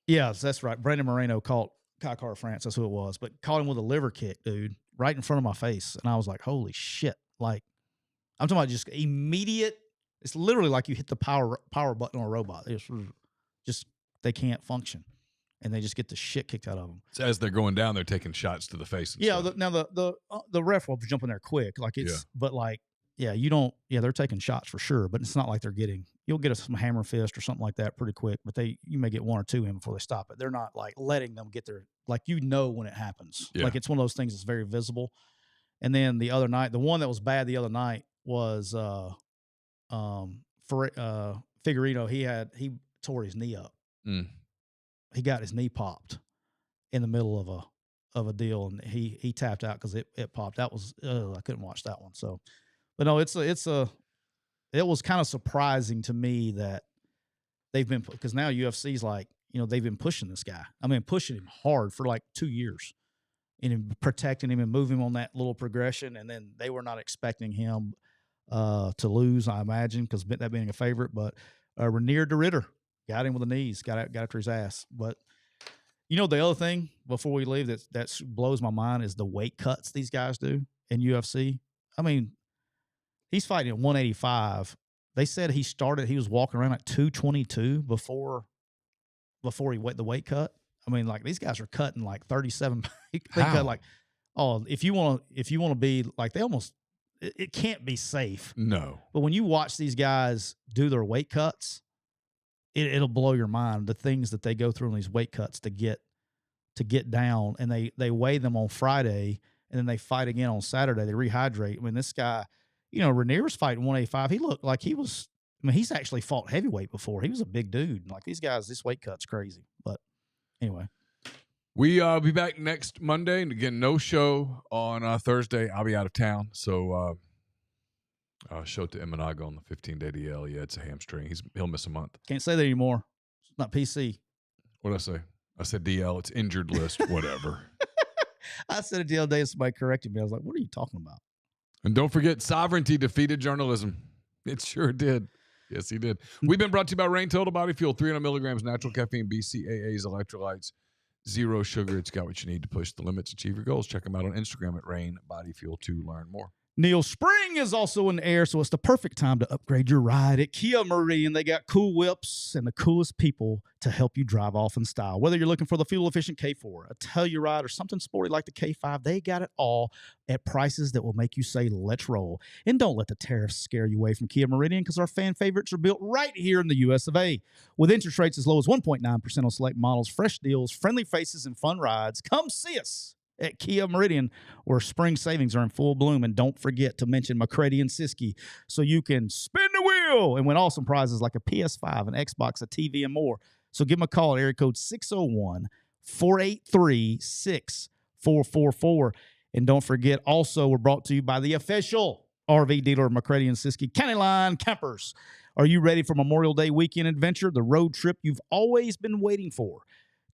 Yeah, that's right. Brandon Moreno caught Kai Car France. That's who it was. But caught him with a liver kick, dude, right in front of my face. And I was like, holy shit. Like, I'm talking about just immediate. It's literally like you hit the power button on a robot. It's just they can't function. And they just get the shit kicked out of them. So as they're going down, they're taking shots to the face. Yeah, now the ref will jump in there quick. Like but like, yeah, you don't. Yeah, they're taking shots for sure, but it's not like they're getting. You'll get some hammer fist or something like that pretty quick, but you may get one or two in before they stop it. They're not like letting them get their like when it happens. Yeah. Like it's one of those things that's very visible. And then the other night, the one that was bad the other night was Figueredo. He tore his knee up. Mm. He got his knee popped in the middle of a deal, and he tapped out because it popped. That was I couldn't watch that one. So, but no, it was kind of surprising to me that they've been, because now UFC's like, they've been pushing this guy. I mean, pushing him hard for like 2 years and protecting him and moving him on that little progression. And then they were not expecting him to lose, I imagine, because that being a favorite. But Renier de Ridder got him with the knees, got after his ass. But the other thing before we leave that blows my mind is the weight cuts these guys do in UFC. I mean, he's fighting at 185. They said he was walking around at 222 before he went the weight cut. I mean, like these guys are cutting like 37. They cut like, if you want to be like, they almost, it can't be safe. No. But when you watch these guys do their weight cuts, it'll blow your mind. The things that they go through in these weight cuts to get down, and they weigh them on Friday, and then they fight again on Saturday. They rehydrate. I mean, this guy, Renier was fighting 185. He looked like he was. I mean, he's actually fought heavyweight before. He was a big dude. Like these guys, this weight cut's crazy. But anyway, we'll be back next Monday, and again, no show on Thursday. I'll be out of town, so show to Imanaga on the 15-day DL. Yeah, it's a hamstring. He'll miss a month. Can't say that anymore. It's not PC. What did I say? I said DL. It's injured list. Whatever. I said it the other day, and somebody corrected me. I was like, "What are you talking about?" And don't forget, sovereignty defeated journalism. It sure did. Yes, he did. We've been brought to you by Rain Total Body Fuel, 300 milligrams natural caffeine, BCAAs, electrolytes, zero sugar. It's got what you need to push the limits, achieve your goals. Check them out on Instagram at Rain Body Fuel to learn more. Neal, spring is also in the air, so it's the perfect time to upgrade your ride at Kia Meridian. They got cool whips and the coolest people to help you drive off in style. Whether you're looking for the fuel-efficient K4, a Telluride, or something sporty like the K5, they got it all at prices that will make you say, let's roll. And don't let the tariffs scare you away from Kia Meridian, because our fan favorites are built right here in the US of A. With interest rates as low as 1.9% on select models, fresh deals, friendly faces, and fun rides, come see us at Kia Meridian, where spring savings are in full bloom. And don't forget to mention McCready and Siskey so you can spin the wheel and win awesome prizes like a PS5, an Xbox, a TV, and more. So give them a call at area code 601-483-6444. And don't forget, also, we're brought to you by the official RV dealer of McCready and Siskey, County Line Campers. Are you ready for Memorial Day weekend adventure, the road trip you've always been waiting for?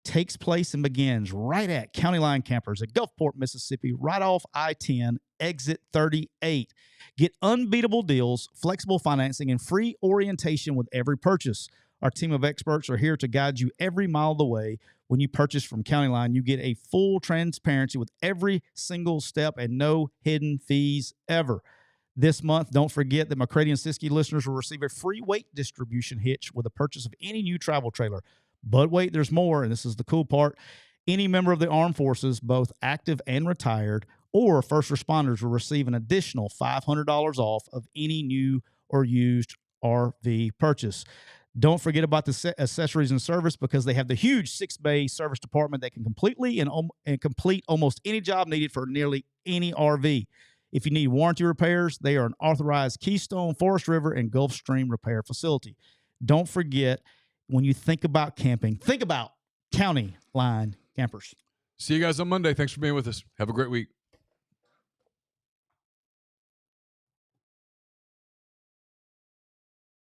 Takes place and begins right at County Line Campers at Gulfport, Mississippi, right off I-10, exit 38. Get unbeatable deals, flexible financing, and free orientation with every purchase. Our team of experts are here to guide you every mile of the way. When you purchase from County Line, you get a full transparency with every single step and no hidden fees ever. This month, don't forget that McCready and Siskey listeners will receive a free weight distribution hitch with the purchase of any new travel trailer. But wait, there's more, and this is the cool part. Any member of the armed forces, both active and retired, or first responders will receive an additional $500 off of any new or used RV purchase. Don't forget about the accessories and service, because they have the huge 6-bay service department that can completely and complete almost any job needed for nearly any RV. If you need warranty repairs, they are an authorized Keystone, Forest River, and Gulfstream repair facility. don't forget, when you think about camping, think about county line campers. See you guys on Monday. Thanks for being with us. Have a great week.